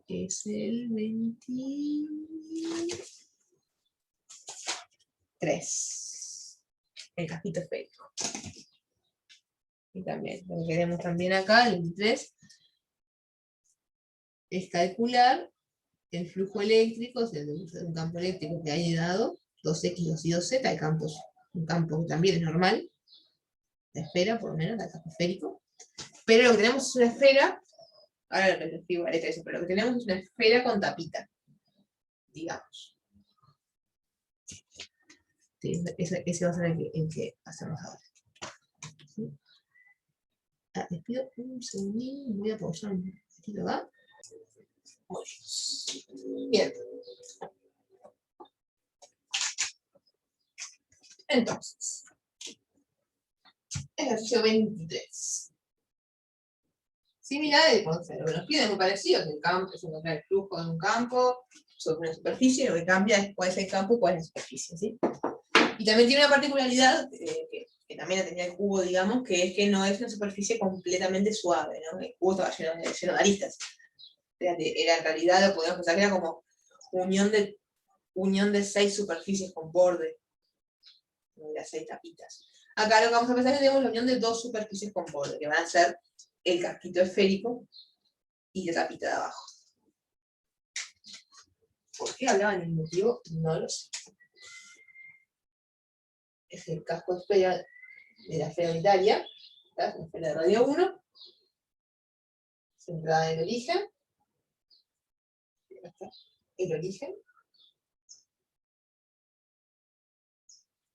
Speaker 1: que es el 23. El casquito esférico. Y también, lo que queremos también acá, el 23, es calcular el flujo eléctrico, o sea, de un campo eléctrico que haya dado 2x, 2y, 2z, el campo es un campo que también es normal, la esfera, por lo menos, el campo esférico. Pero lo que tenemos es una esfera, ahora lo escribo la letra eso, pero lo que tenemos es una esfera con tapita, digamos. Sí, ese va a ser el que hacemos ahora. ¿Sí? Les pido un segundín, voy a pausar un poquito acá. Bien. Entonces, ejercicio 23. Similar, entonces, lo que nos piden es muy parecido, el campo es encontrar el flujo de un campo sobre una superficie, lo que cambia es cuál es el campo y cuál es la superficie, ¿sí? Y también tiene una particularidad, que también la tenía el cubo, digamos, que es que no es una superficie completamente suave, ¿no? El cubo estaba lleno de aristas. Era en realidad, lo podemos pensar que era como unión de 6 superficies con borde, de las 6 tapitas. Acá lo que vamos a pensar es que tenemos la unión de 2 superficies con borde, que van a ser el casquito esférico y la tapita de abajo. ¿Por qué hablaban el motivo? No lo sé. Es el casco esfera de la esfera unitaria, la esfera de radio 1, centrada en el origen. Acá está el origen.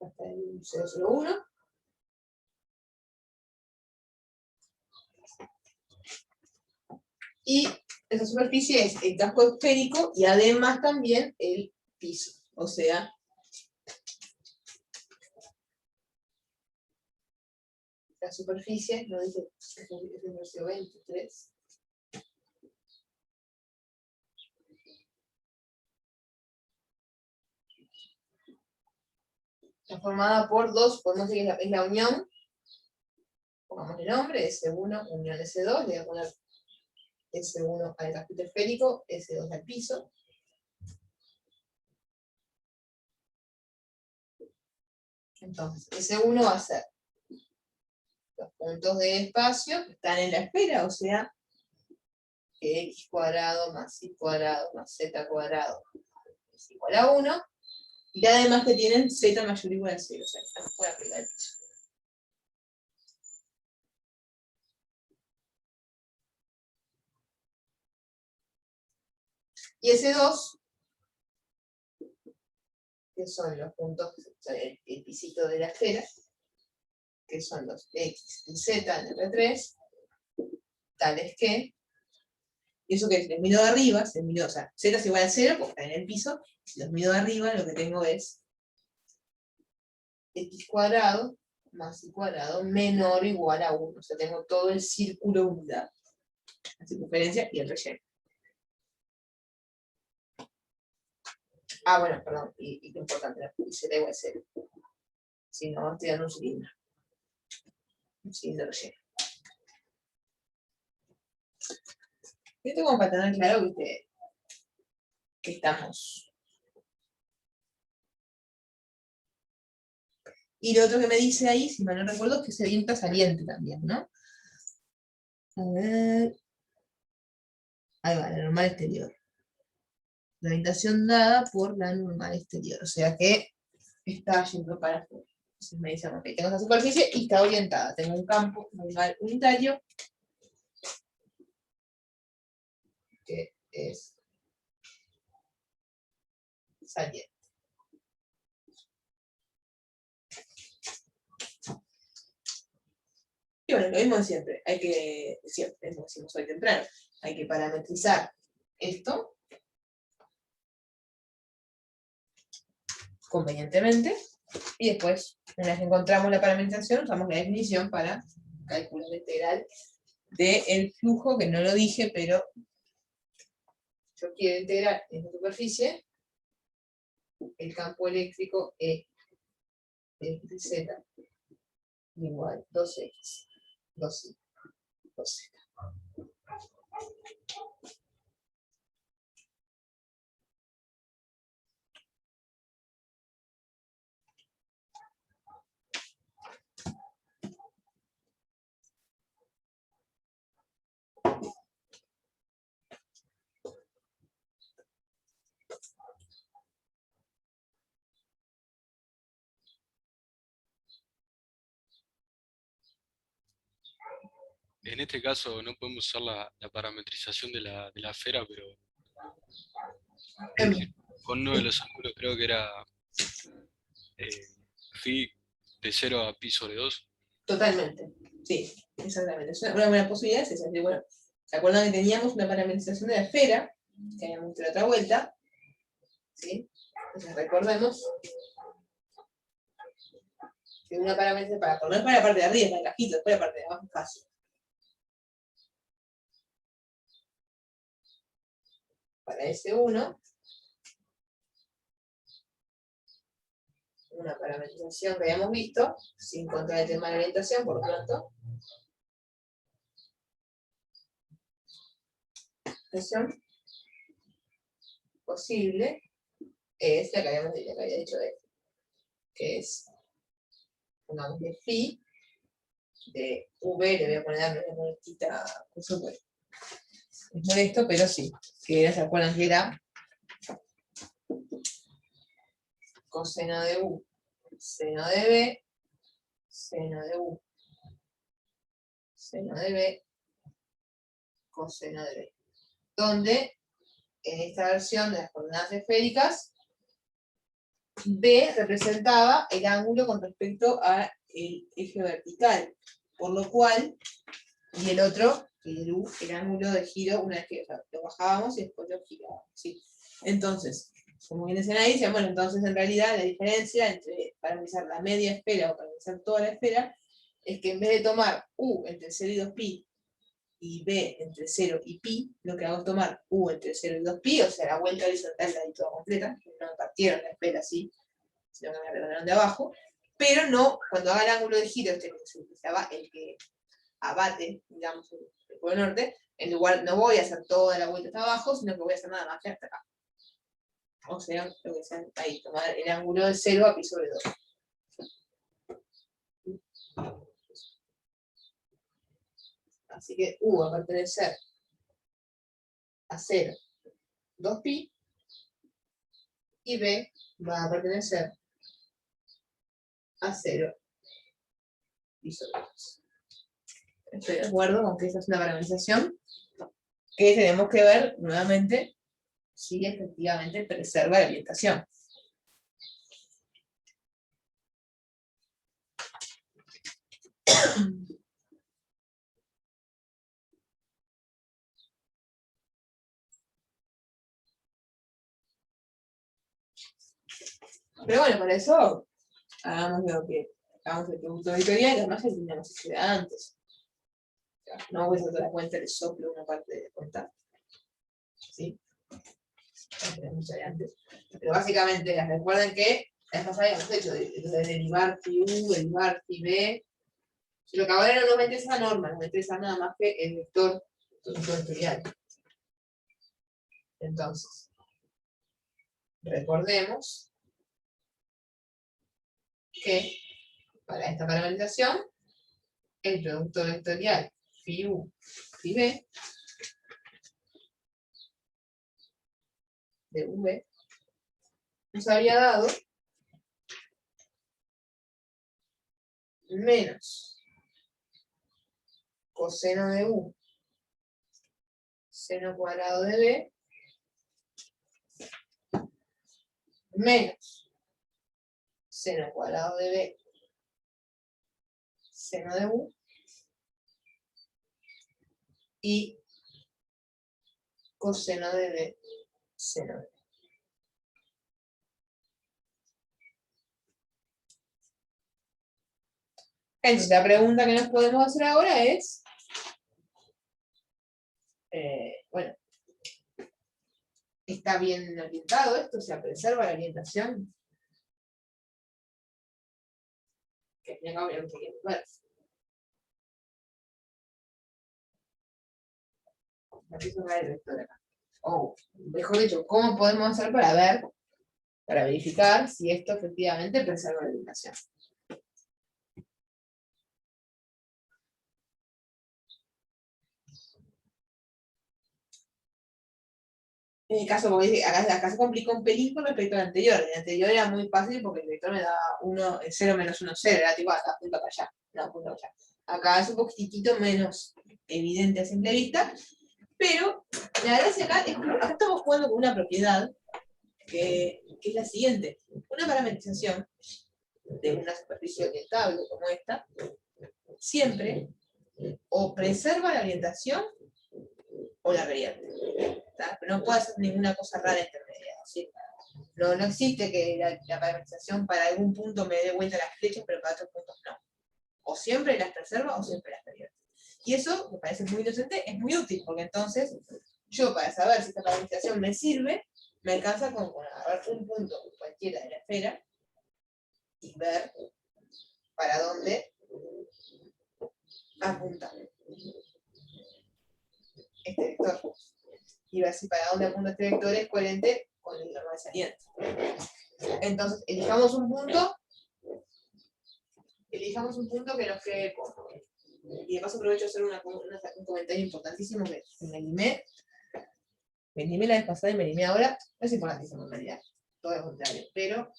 Speaker 1: Hasta el 001. Y esa superficie es el casco esférico y además también el piso. O sea, la superficie, no dice, es el ejercicio 23. Está formada por dos, podemos decir que es la unión, pongamos el nombre, S1, unión S2, le voy a poner S1 al casquito esférico, S2 al piso. Entonces, S1 va a ser los puntos de espacio que están en la esfera, o sea, que x cuadrado más y cuadrado más z cuadrado es igual a 1, y además que tienen z mayor o igual a 0, o sea, están por arriba del piso. Y S2, que son los puntos, el pisito de la esfera, que son los x y z en R3, tales que, y eso que si los mido de arriba, o sea, z es igual a 0 porque está en el piso, si los mido de arriba lo que tengo es x cuadrado más y cuadrado menor o igual a 1, o sea, tengo todo el círculo unidad, la circunferencia y el relleno. Ah, bueno, perdón, y qué importante, y z igual a 0. Si no, estoy dando un cilindro. Un cilindro relleno. Esto como para tener claro que estamos. Y lo otro que me dice ahí, si mal no recuerdo, es que se viento saliente también, ¿no? A ver. Ahí va, la normal exterior. La orientación dada por la normal exterior. O sea que está yendo para afuera. Entonces me dicen, ok, tengo esa superficie y está orientada. Tengo un campo normal unitario que es saliente. Y bueno, lo mismo de siempre. Hay que, siempre, como decimos hoy temprano, hay que parametrizar esto convenientemente. Y después, una vez que encontramos la parametrización, usamos la definición para calcular la integral del flujo, que no lo dije, pero yo quiero integrar en esta superficie el campo eléctrico E de Z igual 2x, 2y, 2z.
Speaker 2: en este caso no podemos usar la parametrización de la esfera, pero es decir, con uno de los ángulos creo que era eh, phi de 0 a pi sobre 2.
Speaker 1: Totalmente, sí, exactamente. Es una buena posibilidad, es esa. Bueno, ¿se acuerdan que teníamos una parametrización de la esfera? Que habíamos hecho la otra vuelta, ¿sí? Entonces recordemos que una parametrización, no es para la parte de arriba, es para el cajito, es para la parte de abajo es fácil. Para S1, una parametrización que habíamos visto, sin contar el tema de la orientación, por lo tanto, la expresión posible es la que había dicho de esto, que es, pongamos de phi, de v, le voy a poner una monetita, por supuesto. Es molesto, pero sí, que se acuerdan que era coseno de u, seno de b, seno de u, seno de b, coseno de b. Donde en esta versión de las coordenadas esféricas, b representaba el ángulo con respecto al eje vertical, por lo cual, y el otro, el u, el ángulo de giro, una vez que lo bajábamos y después lo girábamos. ¿Sí? Entonces, como bien decían ahí, decían, bueno, entonces en realidad la diferencia entre parametrizar la media esfera o parametrizar toda la esfera es que en vez de tomar u entre 0 y 2pi y b entre 0 y pi, lo que hago es tomar u entre 0 y 2pi, o sea, la vuelta horizontal la di toda completa, no me partieron la esfera así, sino que me arreglaron de abajo, pero no, cuando haga el ángulo de giro, este el que abate, digamos, el polo norte, en lugar, no voy a hacer toda la vuelta hasta abajo, sino que voy a hacer nada más que hasta acá. O sea, lo que sea ahí, tomar el ángulo de 0 a pi sobre 2. Así que u va a pertenecer a 0, 2pi, y b va a pertenecer a 0, pi sobre 2. Estoy de acuerdo con que esa es una parametrización que tenemos que ver nuevamente si efectivamente preserva la orientación. Pero bueno, para eso hagamos lo que hagamos el producto editorial, y además ya teníamos hecho de antes. No voy a hacer la cuenta, le soplo una parte de cuenta. ¿Sí? Ya tenemos de antes. Pero básicamente, recuerden que las pasadas habíamos hecho de derivar phi u, derivar phi b. Lo que ahora no me interesa la norma, no me interesa nada más que el vector vectorial. Entonces, recordemos que para esta parametrización, el producto vectorial phi u, phi b, de v, nos había dado menos coseno de u, seno cuadrado de b, menos seno cuadrado de b, seno de u, y coseno de b, seno de b. Entonces, la pregunta que nos podemos hacer ahora es, bueno, ¿está bien orientado esto? O sea, ¿preserva la orientación? Que tenga obviamente que ver. Aquí se va el vector acá. O, mejor dicho, ¿cómo podemos hacer para ver, para verificar si esto efectivamente preserva la orientación? En el caso, porque acá se complica un pelín con respecto al anterior. El anterior era muy fácil porque el vector me daba 0 menos 1, 0. Era tipo acá, punto para allá. No, punto para allá. Acá es un poquitito menos evidente a simple vista, pero la gracia acá es que acá estamos jugando con una propiedad que es la siguiente. Una parametrización de una superficie orientable como esta, siempre o preserva la orientación o la revierte. Pero no puede hacer ninguna cosa rara intermedia. ¿Sí? No existe que la parametrización para algún punto me dé vuelta las flechas, pero para otros puntos no. O siempre las preserva o siempre las revierte. Y eso, me parece muy inocente, es muy útil, porque entonces yo para saber si esta parametrización me sirve, me alcanza con agarrar un punto cualquiera de la esfera y ver para dónde apunta este vector. Y ver si para dónde apunta este vector es coherente con el normal saliente. Entonces, elijamos un punto que nos quede cómodo. Y de paso aprovecho a hacer un comentario importantísimo que me animé. Me animé la vez pasada y me animé ahora. No es importantísimo en realidad, todo lo contrario. Pero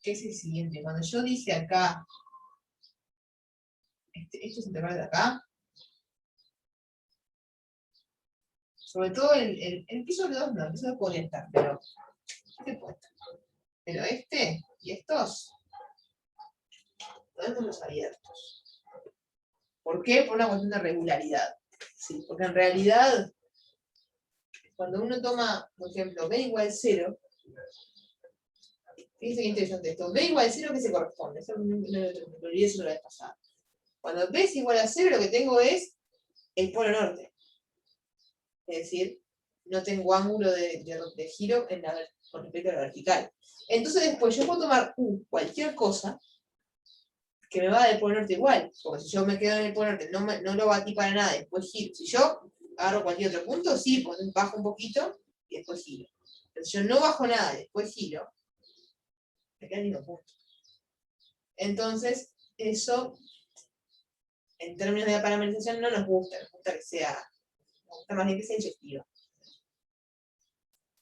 Speaker 1: es el siguiente. Cuando yo dije acá, estos intervalos de acá, sobre todo el piso de 2 no, el piso 2 podría estar, pero este puede estar. Pero este y estos, los abiertos. ¿Por qué? Por una cuestión de regularidad. Sí, porque en realidad, cuando uno toma, por ejemplo, b igual 0, fíjense qué interesante esto, b igual 0, ¿qué se corresponde? Eso me olvidé eso la vez pasada. Cuando b es igual a 0, lo que tengo es el polo norte. Es decir, no tengo ángulo de giro con respecto a la vertical. Entonces después yo puedo tomar cualquier cosa que me va del polo norte igual, porque si yo me quedo en el polo norte, no lo batí para nada, después giro. Si yo agarro cualquier otro punto, sí, pues bajo un poquito y después giro. Pero si yo no bajo nada y después giro, me queda el mismo punto. Entonces, eso, en términos de la parametrización, no nos gusta que sea, nos gusta más bien que sea inyectiva.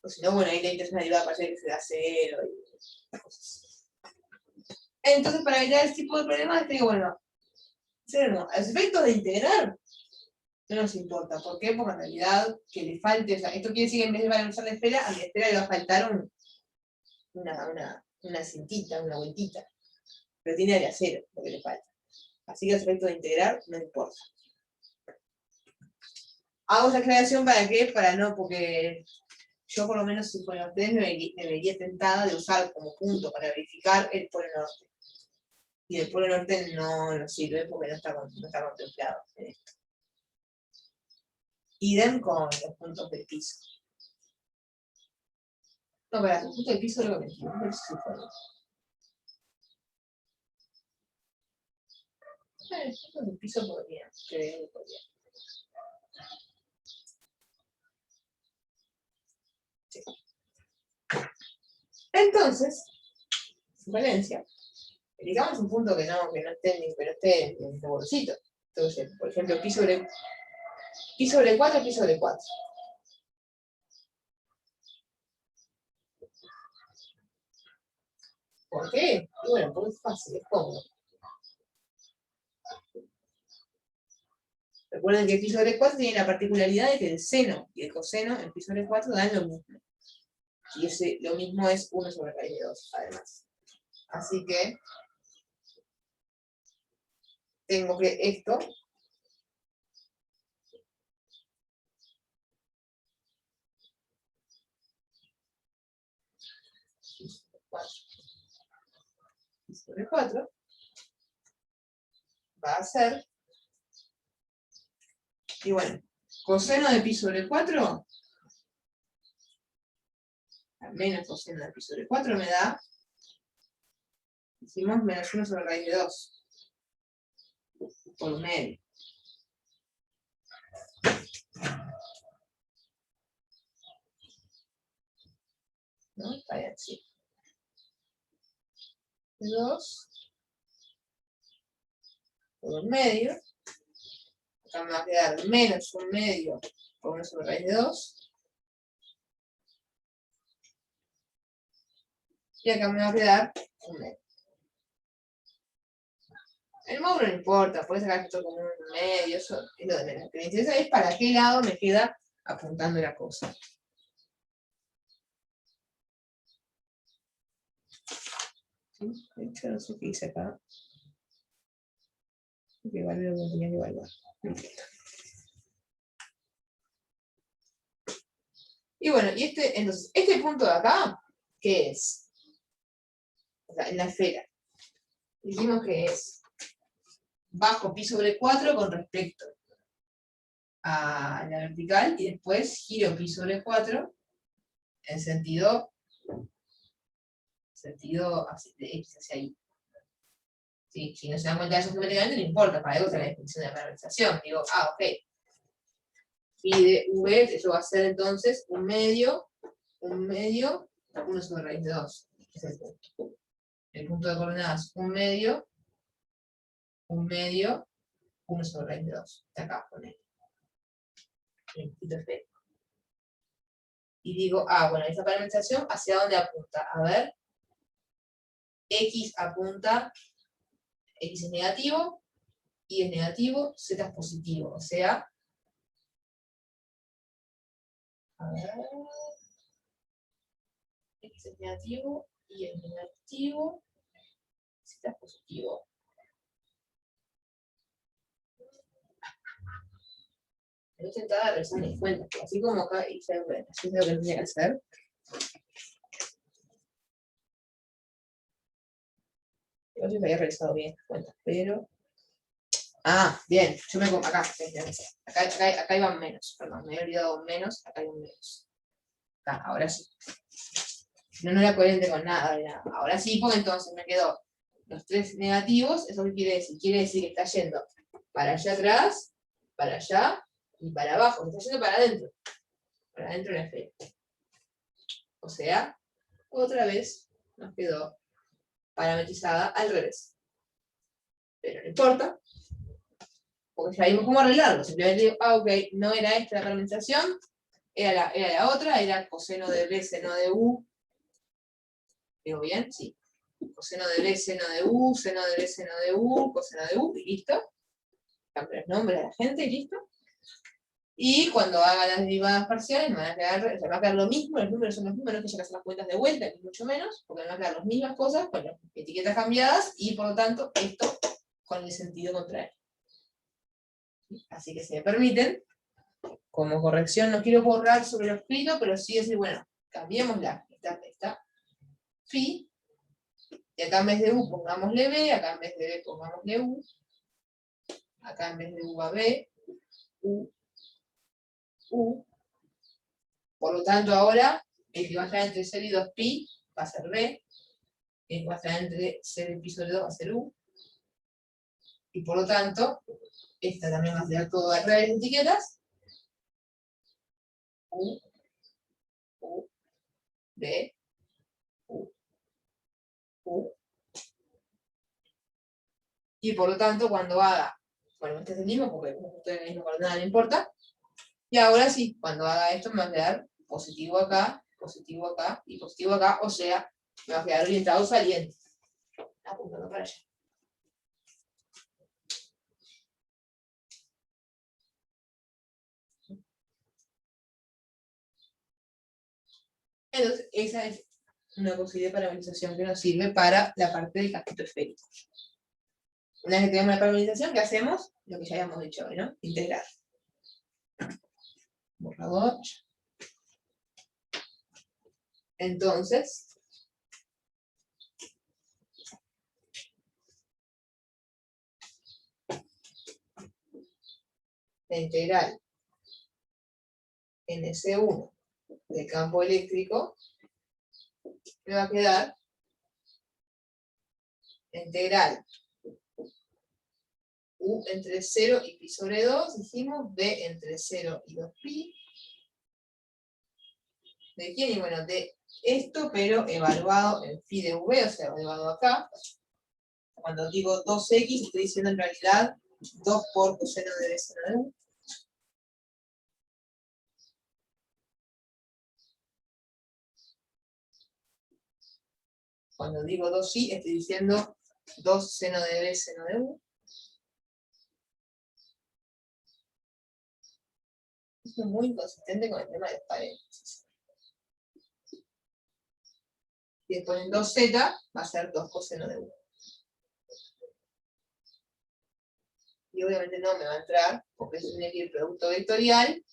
Speaker 1: O si no, bueno, ahí la intencionalidad va a parecer que se da 0 y cosas. Entonces, para evitar ese tipo de problemas, digo, bueno, 0 no. A los efectos de integrar, no nos importa. ¿Por qué? Porque en realidad, que le falte, o sea, esto quiere decir que en vez de valorizar la esfera, a mi esfera le va a faltar una cintita, una vueltita. Pero tiene área 0, lo que le falta. Así que a los efectos de integrar, no importa. Hago esa aclaración para qué, para no, porque yo por lo menos, si fuera ustedes, me vería tentada de usar como punto para verificar el polo norte. Y el polo norte no nos sirve porque no está contemplado en esto. Idem con los puntos del piso. No, para los puntos del piso lo que me entiendo, no sé si fue. Los puntos del piso podrían, creo que podrían. Sí. Entonces, Valencia, digamos un punto que no esté en el bolsito. Entonces, por ejemplo, pi sobre 4, pi sobre 4. ¿Por qué? Y bueno, porque es fácil, es cómodo. Recuerden que pi sobre 4 tiene la particularidad de que el seno y el coseno en pi sobre 4 dan lo mismo. Y lo mismo es 1 sobre raíz de 2, además. Así que tengo que esto pi sobre 4 va a ser, y bueno, coseno de pi sobre 4, menos coseno de pi sobre 4 me da, hicimos menos 1 sobre raíz de 2, por medio. ¿No? Está bien, sí. 2 por un medio. Acá me va a quedar menos un medio por 1 sobre raíz de 2. Y acá me va a quedar un medio. El módulo no importa, puedes sacar esto como un medio, eso es lo de menos. Lo que me interesa es para qué lado me queda apuntando la cosa. ¿Sí? De hecho, no sé qué hice acá. Que evaluar lo que tenía que evaluar. Y bueno, entonces, este punto de acá, ¿qué es? O sea, en la esfera. Dijimos que es bajo pi sobre 4 con respecto a la vertical y después giro pi sobre 4 en sentido de x hacia y. ¿Sí? Si no se dan cuenta de eso geométricamente, no importa, para eso es la definición de la parametrización. Digo, ok, pi de v, eso va a ser entonces un medio, 1 sobre raíz de 2. Es el punto. El punto de coordenadas, un medio, 1 sobre raíz de 2. Está acá, ponele. El poquito esférico. Y digo, bueno, esta parametrización, ¿hacia dónde apunta? A ver, x apunta, x es negativo, y es negativo, z es positivo. O sea, a ver, x es negativo, y es negativo, z es positivo. Me voy a intentar realizar mis cuentas, así como acá hice, bueno, así es lo que tenía que hacer. Yo sí me había realizado bien las cuentas, pero... bien, yo me pongo acá, acá iban menos, perdón, me había olvidado menos, acá iban menos. Ahora sí. No era coherente con nada, ahora sí, porque entonces me quedó los 3 negativos. ¿Eso qué quiere decir? Quiere decir que está yendo para allá atrás, para allá y para abajo. Está yendo para adentro de la esfera. O sea, otra vez nos quedó parametrizada al revés. Pero no importa, porque ya vimos cómo arreglarlo. Simplemente digo, ok, no era esta la parametrización, era la otra, era coseno de B, seno de U. ¿Digo bien? Sí. Coseno de B, seno de U, seno de B, seno de U, coseno de U, y listo. Cambio los nombres de la gente y listo. Y cuando haga las derivadas parciales me va a quedar lo mismo, los números son los mismos, no es que haya que hacer las cuentas de vuelta, ni mucho menos, porque me van a quedar las mismas cosas con las etiquetas cambiadas y por lo tanto esto con el sentido contrario. Así que si me permiten, como corrección no quiero borrar sobre lo escrito, pero sí decir, bueno, cambiémosla, esta phi, y acá en vez de u pongámosle b, acá en vez de b pongámosle u, acá en vez de u a b, u, u. Por lo tanto ahora el que va a estar entre 0 y 2pi va a ser b, el que va a estar entre 0 y pi sobre 2 va a ser u, y por lo tanto esta también va a ser todo al revés de etiquetas, u, u, b, u, u. Y por lo tanto cuando haga, bueno, este es el mismo porque justo en la misma coordenada no importa, y ahora sí, cuando haga esto me va a quedar positivo acá y positivo acá, o sea, me va a quedar orientado saliente, apuntando para allá. Entonces, esa es una posible parametrización que nos sirve para la parte del casquito esférico. Una vez que tenemos la parametrización, ¿qué hacemos? Lo que ya habíamos dicho hoy, ¿no? Integrar. Borrador. Entonces, la integral en S1 del campo eléctrico me va a quedar la integral U entre 0 y pi sobre 2, dijimos, B entre 0 y 2pi. ¿De quién? Y bueno, de esto, pero evaluado en phi de v, o sea, evaluado acá. Cuando digo 2x, estoy diciendo en realidad 2 por coseno de b seno de u. Cuando digo 2i, estoy diciendo 2 seno de b seno de u. es muy inconsistente con el tema de los paréntesis. Y después en 2z va a ser 2 coseno de 1. Y obviamente no me va a entrar, porque tiene que ir producto vectorial.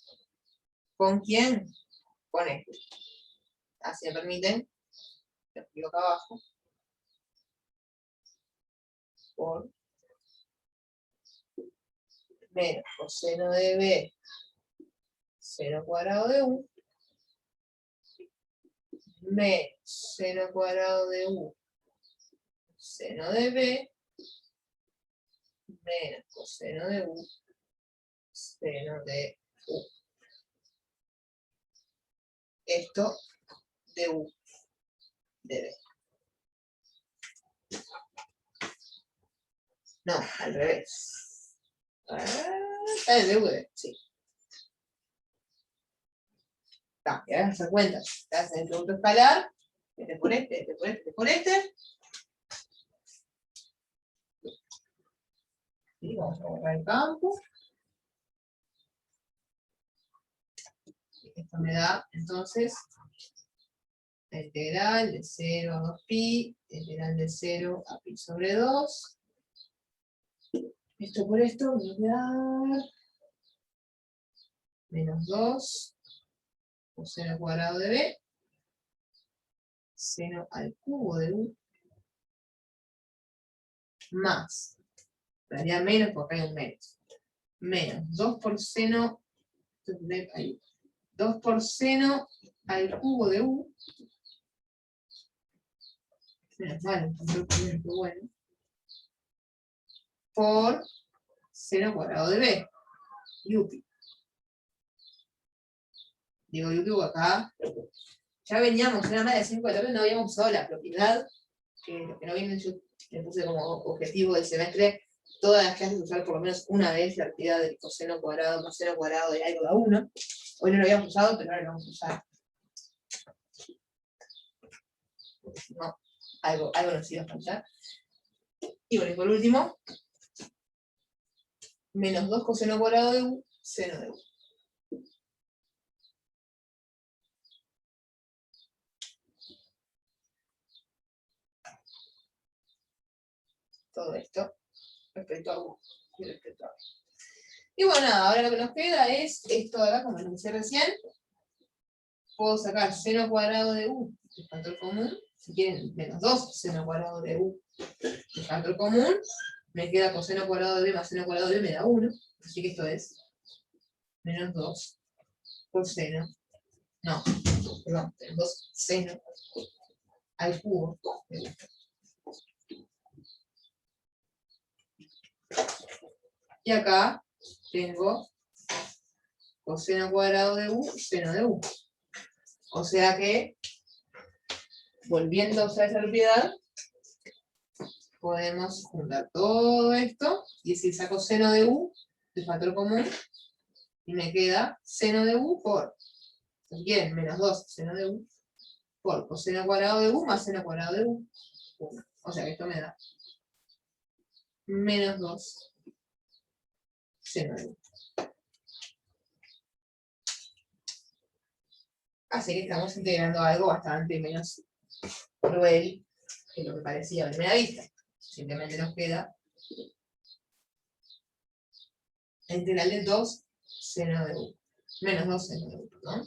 Speaker 1: ¿Con quién? Con este. Así me permiten, lo escribo acá abajo. Por menos coseno de b seno cuadrado de u menos seno cuadrado de u seno de b menos coseno de u seno de u. Esto de u de b. No, al revés. El de u de b, sí. Está, y ahora hacer cuentas. Te hacen el producto escalar, este por este, este por este, este por este. Y vamos a borrar el campo. Esto me da, entonces, la integral de 0 a 2pi, la integral de 0 a pi sobre 2. Esto por esto me va a dar menos 2 coseno cuadrado de b, seno al cubo de u, más, en realidad menos porque hay un menos 2 por seno, 2 por seno al cubo de u, menos mal, qué bueno, por seno cuadrado de b, yupi. Digo yupi porque acá ya veníamos una más de 5 de no habíamos usado la propiedad, que lo que no viene yo le puse como objetivo del semestre, todas las clases usar por lo menos una vez la propiedad del coseno cuadrado más seno cuadrado de algo de 1. Hoy no lo habíamos usado, pero ahora lo vamos a usar. Porque si no, algo nos iba a faltar. Y bueno, y por último, menos 2 coseno cuadrado de u, seno de u. Todo esto respecto a u y respecto a b. Y bueno, nada, ahora lo que nos queda es esto de acá, como les decía recién. Puedo sacar seno cuadrado de u de factor común. Si quieren, menos 2 seno cuadrado de u de factor común. Me queda coseno cuadrado de b más seno cuadrado de b me da 1. Así que esto es menos 2 coseno. No, perdón, menos 2 seno al cubo de u. Y acá tengo coseno cuadrado de u, seno de u. O sea que, volviendo a usar esa propiedad, podemos juntar todo esto y decir saco seno de u del factor común y me queda seno de u por, si quieren, menos 2 seno de u por coseno cuadrado de u más seno cuadrado de u. 1. O sea que esto me da menos 2 seno de u. Así que estamos integrando algo bastante menos cruel que lo que parecía a primera vista. Simplemente nos queda la integral de 2 seno de u. Menos 2 seno de u, perdón.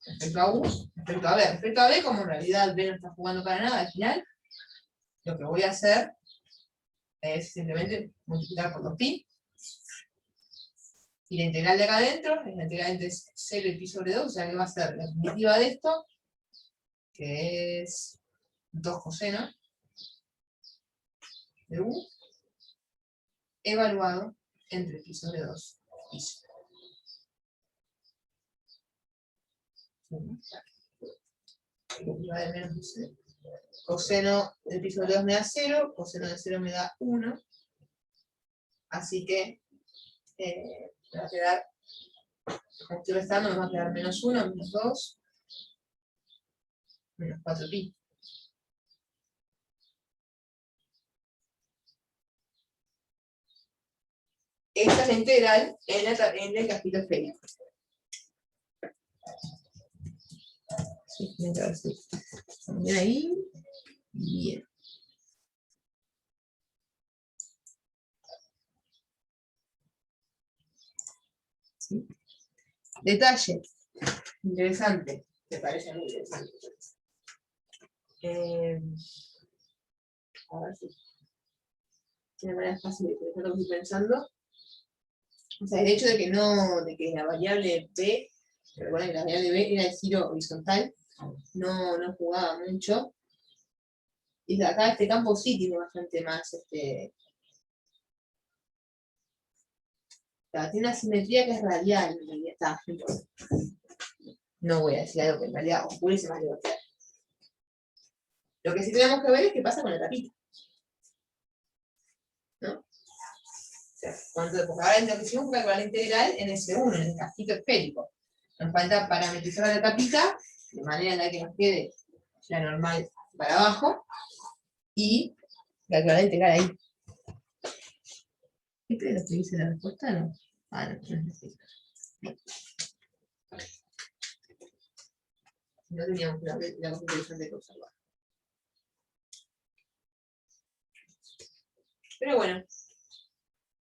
Speaker 1: Respecto a u, respecto a b. Respecto a b, como en realidad b no está jugando para nada al final, lo que voy a hacer es simplemente multiplicar por 2pi. Y la integral de acá adentro es la integral entre 0 y pi sobre 2, o sea que va a ser la primitiva de esto, que es 2 coseno de u, evaluado entre pi sobre 2 y 0. Primitiva de menos 0. Coseno del pi sobre 2 me da 0, coseno de 0 me da 1. Así que me va a quedar, como estoy restando, me va a quedar menos 1, menos 2, menos 4pi. esta es la integral en el casquito esférico. Sí, sí. Bien ahí. Bien. ¿Sí? Detalle. Interesante. Me parece muy interesante. A ver si de manera fácil de pensar lo que estoy pensando. O sea, el hecho de que la variable B, recuerden que la variable B era el giro horizontal, no jugaba mucho. Y acá este campo sí tiene bastante más, tiene una simetría que es radial, en realidad. No voy a decir algo que en realidad oscurece más libertad. Lo que sí tenemos que ver es qué pasa con la tapita. ¿No? O sea, porque ahora lo que hicimos fue calcular la integral en S1, en el casquito esférico. Nos falta parametrizar la tapita, de manera en la que nos quede la normal para abajo, y calcular la integral ahí. ¿Este es lo que dice la respuesta? No. Ah, no, no es necesito. No teníamos la cosa interesante que observar. Pero bueno,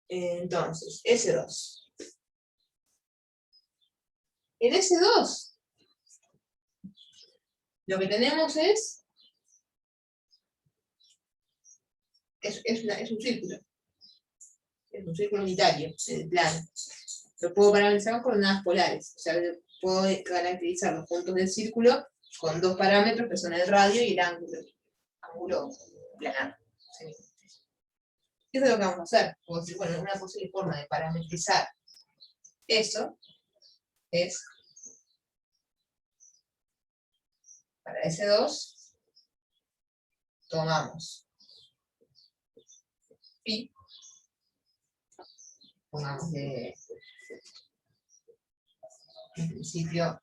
Speaker 1: entonces, S2. En S2, lo que tenemos es un círculo. Es un círculo unitario, en el plano. Lo puedo parametrizar con coordenadas polares. O sea, puedo caracterizar los puntos del círculo con dos parámetros que son el radio y el ángulo planar. ¿Sí? Eso es lo que vamos a hacer. Puedo decir, bueno, una posible forma de parametrizar eso es para S2 tomamos pi, pongamos en principio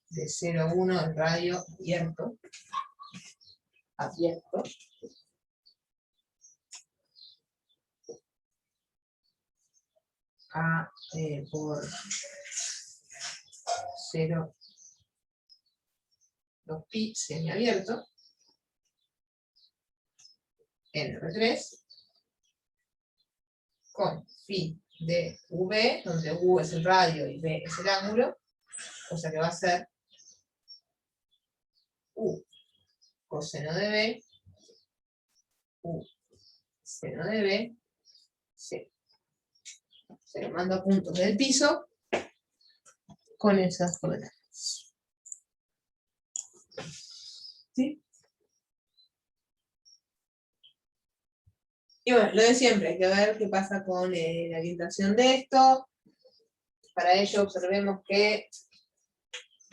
Speaker 1: de 0,1 el radio abierto, a por 0, 2pi semiabierto, en R3, con phi de V, donde U es el radio y V es el ángulo, o sea que va a ser U coseno de B, U seno de B, C. Se lo mando a puntos del piso con esas coordenadas. ¿Sí? Y bueno, lo de siempre, hay que ver qué pasa con la orientación de esto. Para ello observemos que,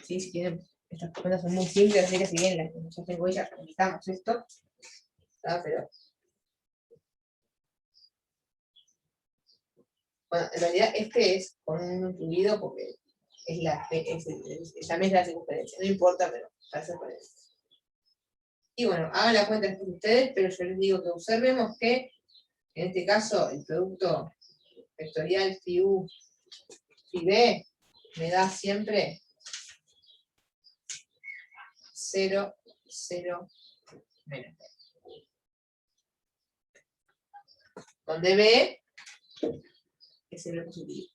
Speaker 1: ¿sí? Si quieren, estas preguntas son muy simples, así que si bien las que yo tengo ya realizamos esto, ¿verdad? Pero bueno, en realidad este es con un incluido porque es la mesa de la circunferencia, no importa, pero para hacer con eso. Y bueno, hagan la cuenta de ustedes, pero yo les digo que observemos que en este caso el producto vectorial phi u phi b me da siempre 0, 0, menos b. Donde b es el positivo.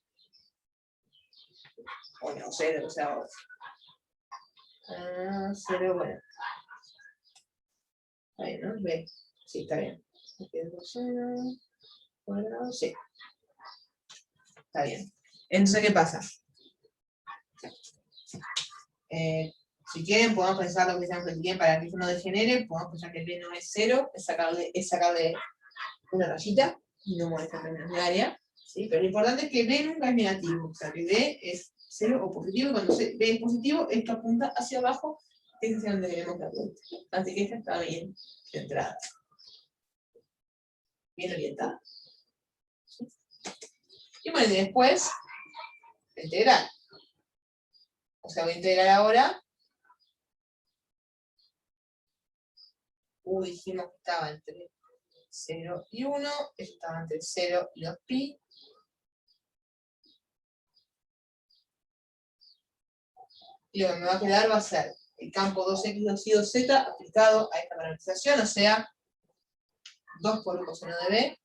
Speaker 1: O no, 0, o sea, 0, bueno. Está bien, ¿no? B. Sí, está bien. Cuadrado, sí. Está bien. Entonces, ¿qué pasa? Si quieren, podemos pensar lo que sean que quieren para que eso no degenere, podemos pensar que B no es 0, es sacarle una rayita y no molesta en términos de área. ¿Sí? Pero lo importante es que B nunca es negativo, o sea que B es 0 o positivo, y cuando B es positivo, esto apunta hacia abajo, es hacia donde queremos que apunte. Así que esta está bien centrada, bien orientada. ¿Sí? Y bueno, y después, la integral. O sea, voy a integrar ahora. Dijimos que estaba entre 0 y 1, esto estaba entre 0 y 2pi. Y lo que me va a quedar va a ser el campo 2x, 2y, 2z aplicado a esta parametrización, o sea, 2 por u coseno de b,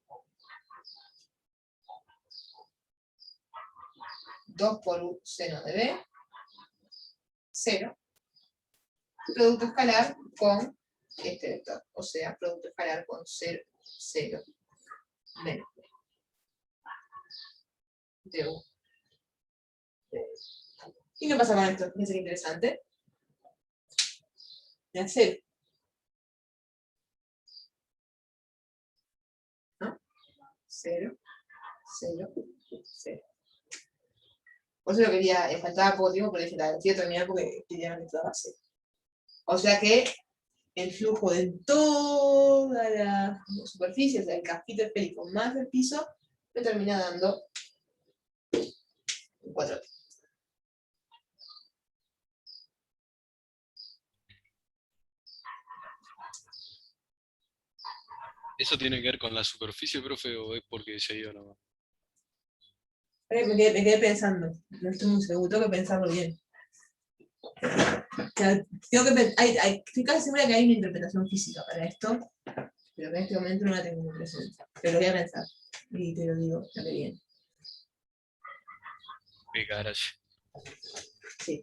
Speaker 1: 2 por u seno de b, 0, producto escalar con este vector, o sea, producto escalar con 0, 0, menos b, de u. ¿Y qué pasa con esto? Fíjense qué interesante. Me 0. ¿No? 0, 0, 0. Por eso lo quería, faltaba poco tiempo, pero dije, quiero terminar porque quería que todo va a 0. O sea que el flujo de toda la superficie, o sea, el casquito esférico más el piso, me termina dando 4.
Speaker 2: ¿Eso tiene que ver con la superficie, profe, o es porque se dio nomás?
Speaker 1: Me quedé pensando, no estoy muy seguro, tengo que pensarlo bien. O sea, estoy casi segura que hay una interpretación física para esto, pero que en este momento no la tengo muy presente. Pero lo voy a pensar y te lo digo, ya que bien.
Speaker 2: Venga, gracias.
Speaker 1: Sí.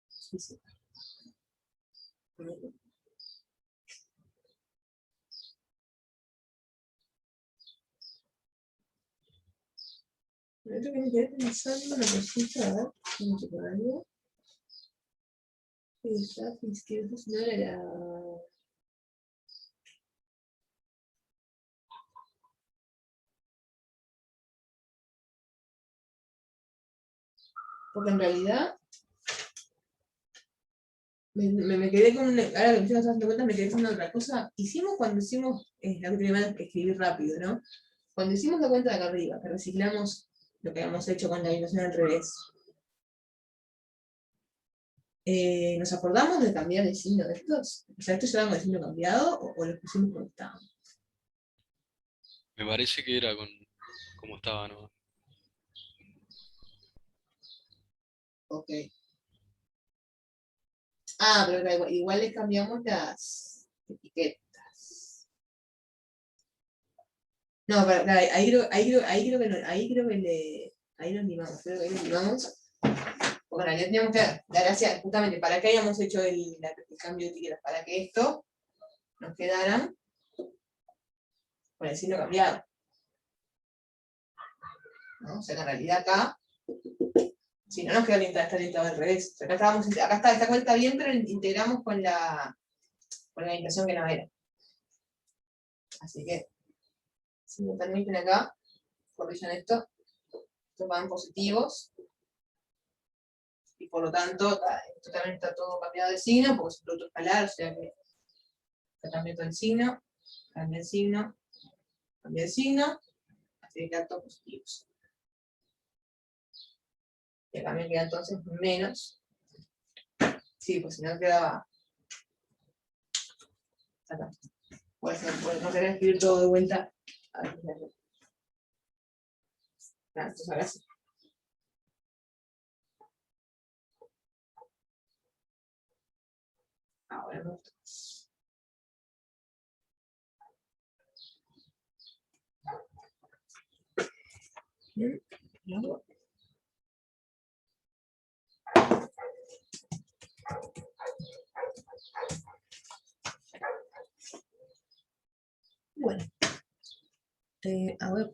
Speaker 1: Sí, sí. Lo otro que me quedé pensando, una cosita, a ver, ¿cómo se puede algo? Está izquierda, si no era la... Porque en realidad me quedé con una, ahora que me estoy dando cuenta, me quedé con otra cosa. Hicimos cuando hicimos, la que tenía que escribir rápido, ¿no? Cuando hicimos la cuenta de acá arriba, que reciclamos lo que habíamos hecho con la ilustración al revés, ¿nos acordamos de cambiar el signo de estos? O sea, ¿estos llevaban con el signo cambiado o los pusimos como estaban?
Speaker 2: Me parece que era con como estaba, ¿no?
Speaker 1: Ok. Ah, pero igual les cambiamos las etiquetas. No, pero ahí creo que no, ahí nos limamos, creo que ahí nos limamos. Porque en realidad teníamos que dar hacia, justamente, ¿para qué habíamos hecho el cambio de etiquetas? Para que esto nos quedaran con el signo cambiado. ¿No? O sea, que en realidad acá, si no nos queda está orientado al revés. O sea, acá está, esta cuenta bien, pero integramos con la indicación que no era. Así que, si me permiten acá, corrijan esto, estos van positivos, y por lo tanto, esto también está todo cambiado de signo, porque es un producto escalar, o sea que está cambiando el signo, cambia el signo, cambia el signo, así que quedan todos positivos. Y acá me queda entonces menos. Sí, pues si no quedaba acá. Puede no querer escribir todo de vuelta. Entonces ahora sí. Ahora no. Bien. Luego. Bueno. A ver.